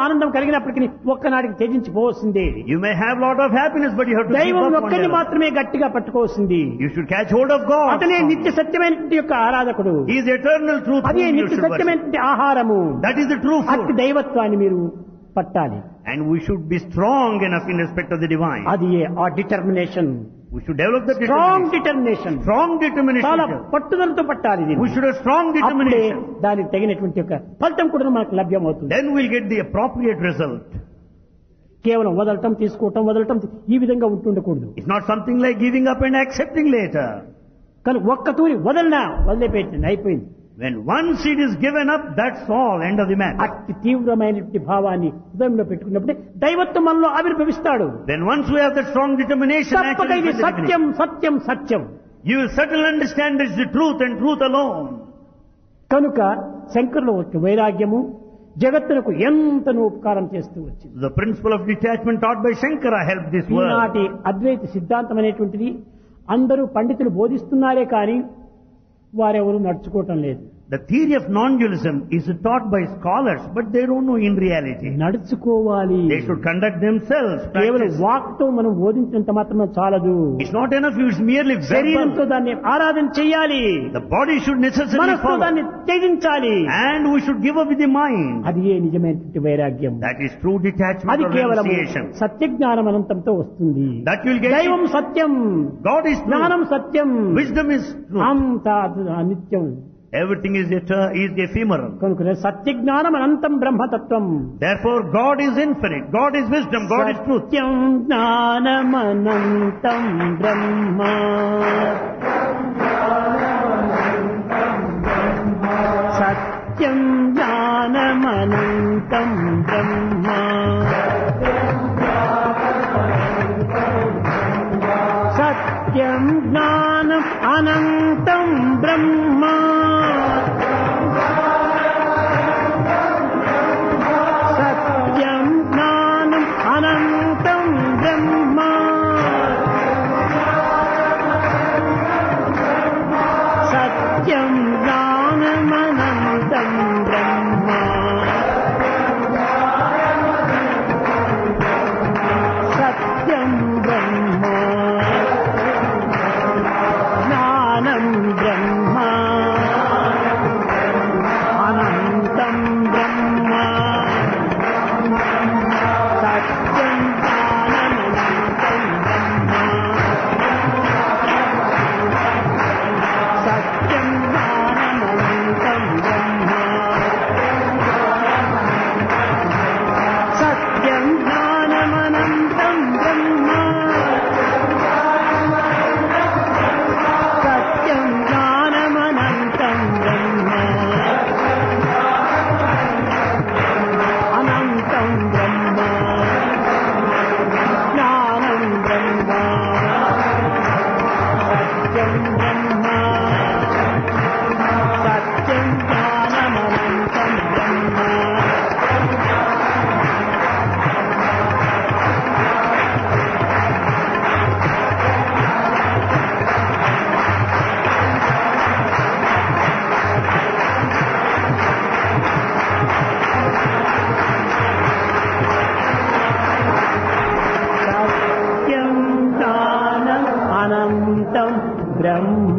ఆనందం కలిగినప్పటికీ ఒక్కనాటికి త్యజించిపోవలసిందే. You may have lot of happiness, but you have to keep దైవం up one ఒక్కడిని level. మాత్రమే గట్టిగా పట్టుకోవాల్సింది. You should catch hold of God. అతనే నిత్య సత్యమైనటువంటి యొక్క ఆరాధకుడు, He is eternal truth. అదే whom you నిత్య should worship. సత్యమైనటువంటి ఆహారము. That is the true అట్టి food. దైవత్వాన్ని మీరు పట్టాలి. And we should be strong enough in respect of the divine. అది ఆ determination, We should develop the strong determination. Determination, Strong చాలా determination. పట్టుదలతో పట్టాలి దీన్ని. We should have strong అప్పుడే determination. దానికి తగినటువంటి యొక్క ఫలితం కూడా మనకు లభ్యమవుతుంది. Then we'll get the appropriate result. కేవలం వదలటం, తీసుకోవటం, వదలటం, ఈ విధంగా ఉంటుండకూడదు. It's not something like giving up and accepting later. కానీ ఒక్క తూరి వదిలిపెట్టింది, అయిపోయింది. When one seed is given up, that's all, end of the matter. అట్టి తీవ్రమైనటువంటి భావాన్ని హృదయంలో పెట్టుకున్నప్పుడే దైవత్వం మనలో ఆవిర్భవిస్తాడు. Then once we have that strong determination, తప్పక ఇది సత్యం, సత్యం, సత్యం. you will certainly understand it's the truth and truth alone. కనుక శంకరుల యొక్క వైరాగ్యము జగత్తునకు ఎంతనో ఉపకారం చేస్తూ వచ్చింది. The principle of detachment taught by Shankara helped this world. ఈనాటి అద్వైత సిద్ధాంతం అనేటువంటిది అందరూ పండితులు బోధిస్తున్నారే కానీ వారెవరూ నడుచుకోవటం లేదు. The theory of non-dualism is taught by scholars, but they don't know in reality. నడుచుకోవాలి. They should conduct themselves. కేవలం Practice. వాక్తో మనం బోధించినంత మాత్రమే చాలదు. It's not enough if it's merely శరీరంతో verbal. దాన్ని ఆరాధన చేయాలి, The body should necessarily మనస్సుతో follow. దాన్ని త్యజించాలి. And we should give up with the mind. అది ఏ నిజమైనటువంటి వైరాగ్యం. That is true detachment అది or కేవలం renunciation. సత్యజ్ఞానం అనంతంతో వస్తుంది. That will get దైవం you. సత్యం, God is జ్ఞానం true. Satyam, Wisdom is true. అంతా అనిత్యం. Everything is ephemeral. కనుక సత్య జ్ఞానం అనంతం బ్రహ్మతత్వం. Therefore, God is infinite. God is wisdom. God is truth. సత్యం జ్ఞానమనంతం బ్రహ్మ. సత్యం జ్ఞానమనంతం బ్రహ్మ. సత్యం జ్ఞానం అనంతం బ్రహ్మ. సత్యం జ్ఞానం అనంతం బ్రహ్మ. సత్యం జ్ఞానమనంతం బ్రహ్మ. సత్యం బ్రహ్మ, జ్ఞానం బ్రహ్మ, అనంతం బ్రహ్మ. సత్యం జ్ఞానమనంతం బ్రహ్మ. సత్యం జ్ఞానమనంతం బ్రహ్మ. సత్యం జ్ఞానమనంతం బ్రహ్మ. సత్యం జ్ఞానమనంతం బ్రహ్మ. అనంతం బ్రహ్మ, జ్ఞానం బ్రహ్మ. సత్యం బ్రహ్మ. సత్యం జ్ఞానమనంతం బ్రహ్మ. సత్యం జ్ఞానం అనంతం బ్రహ్మ.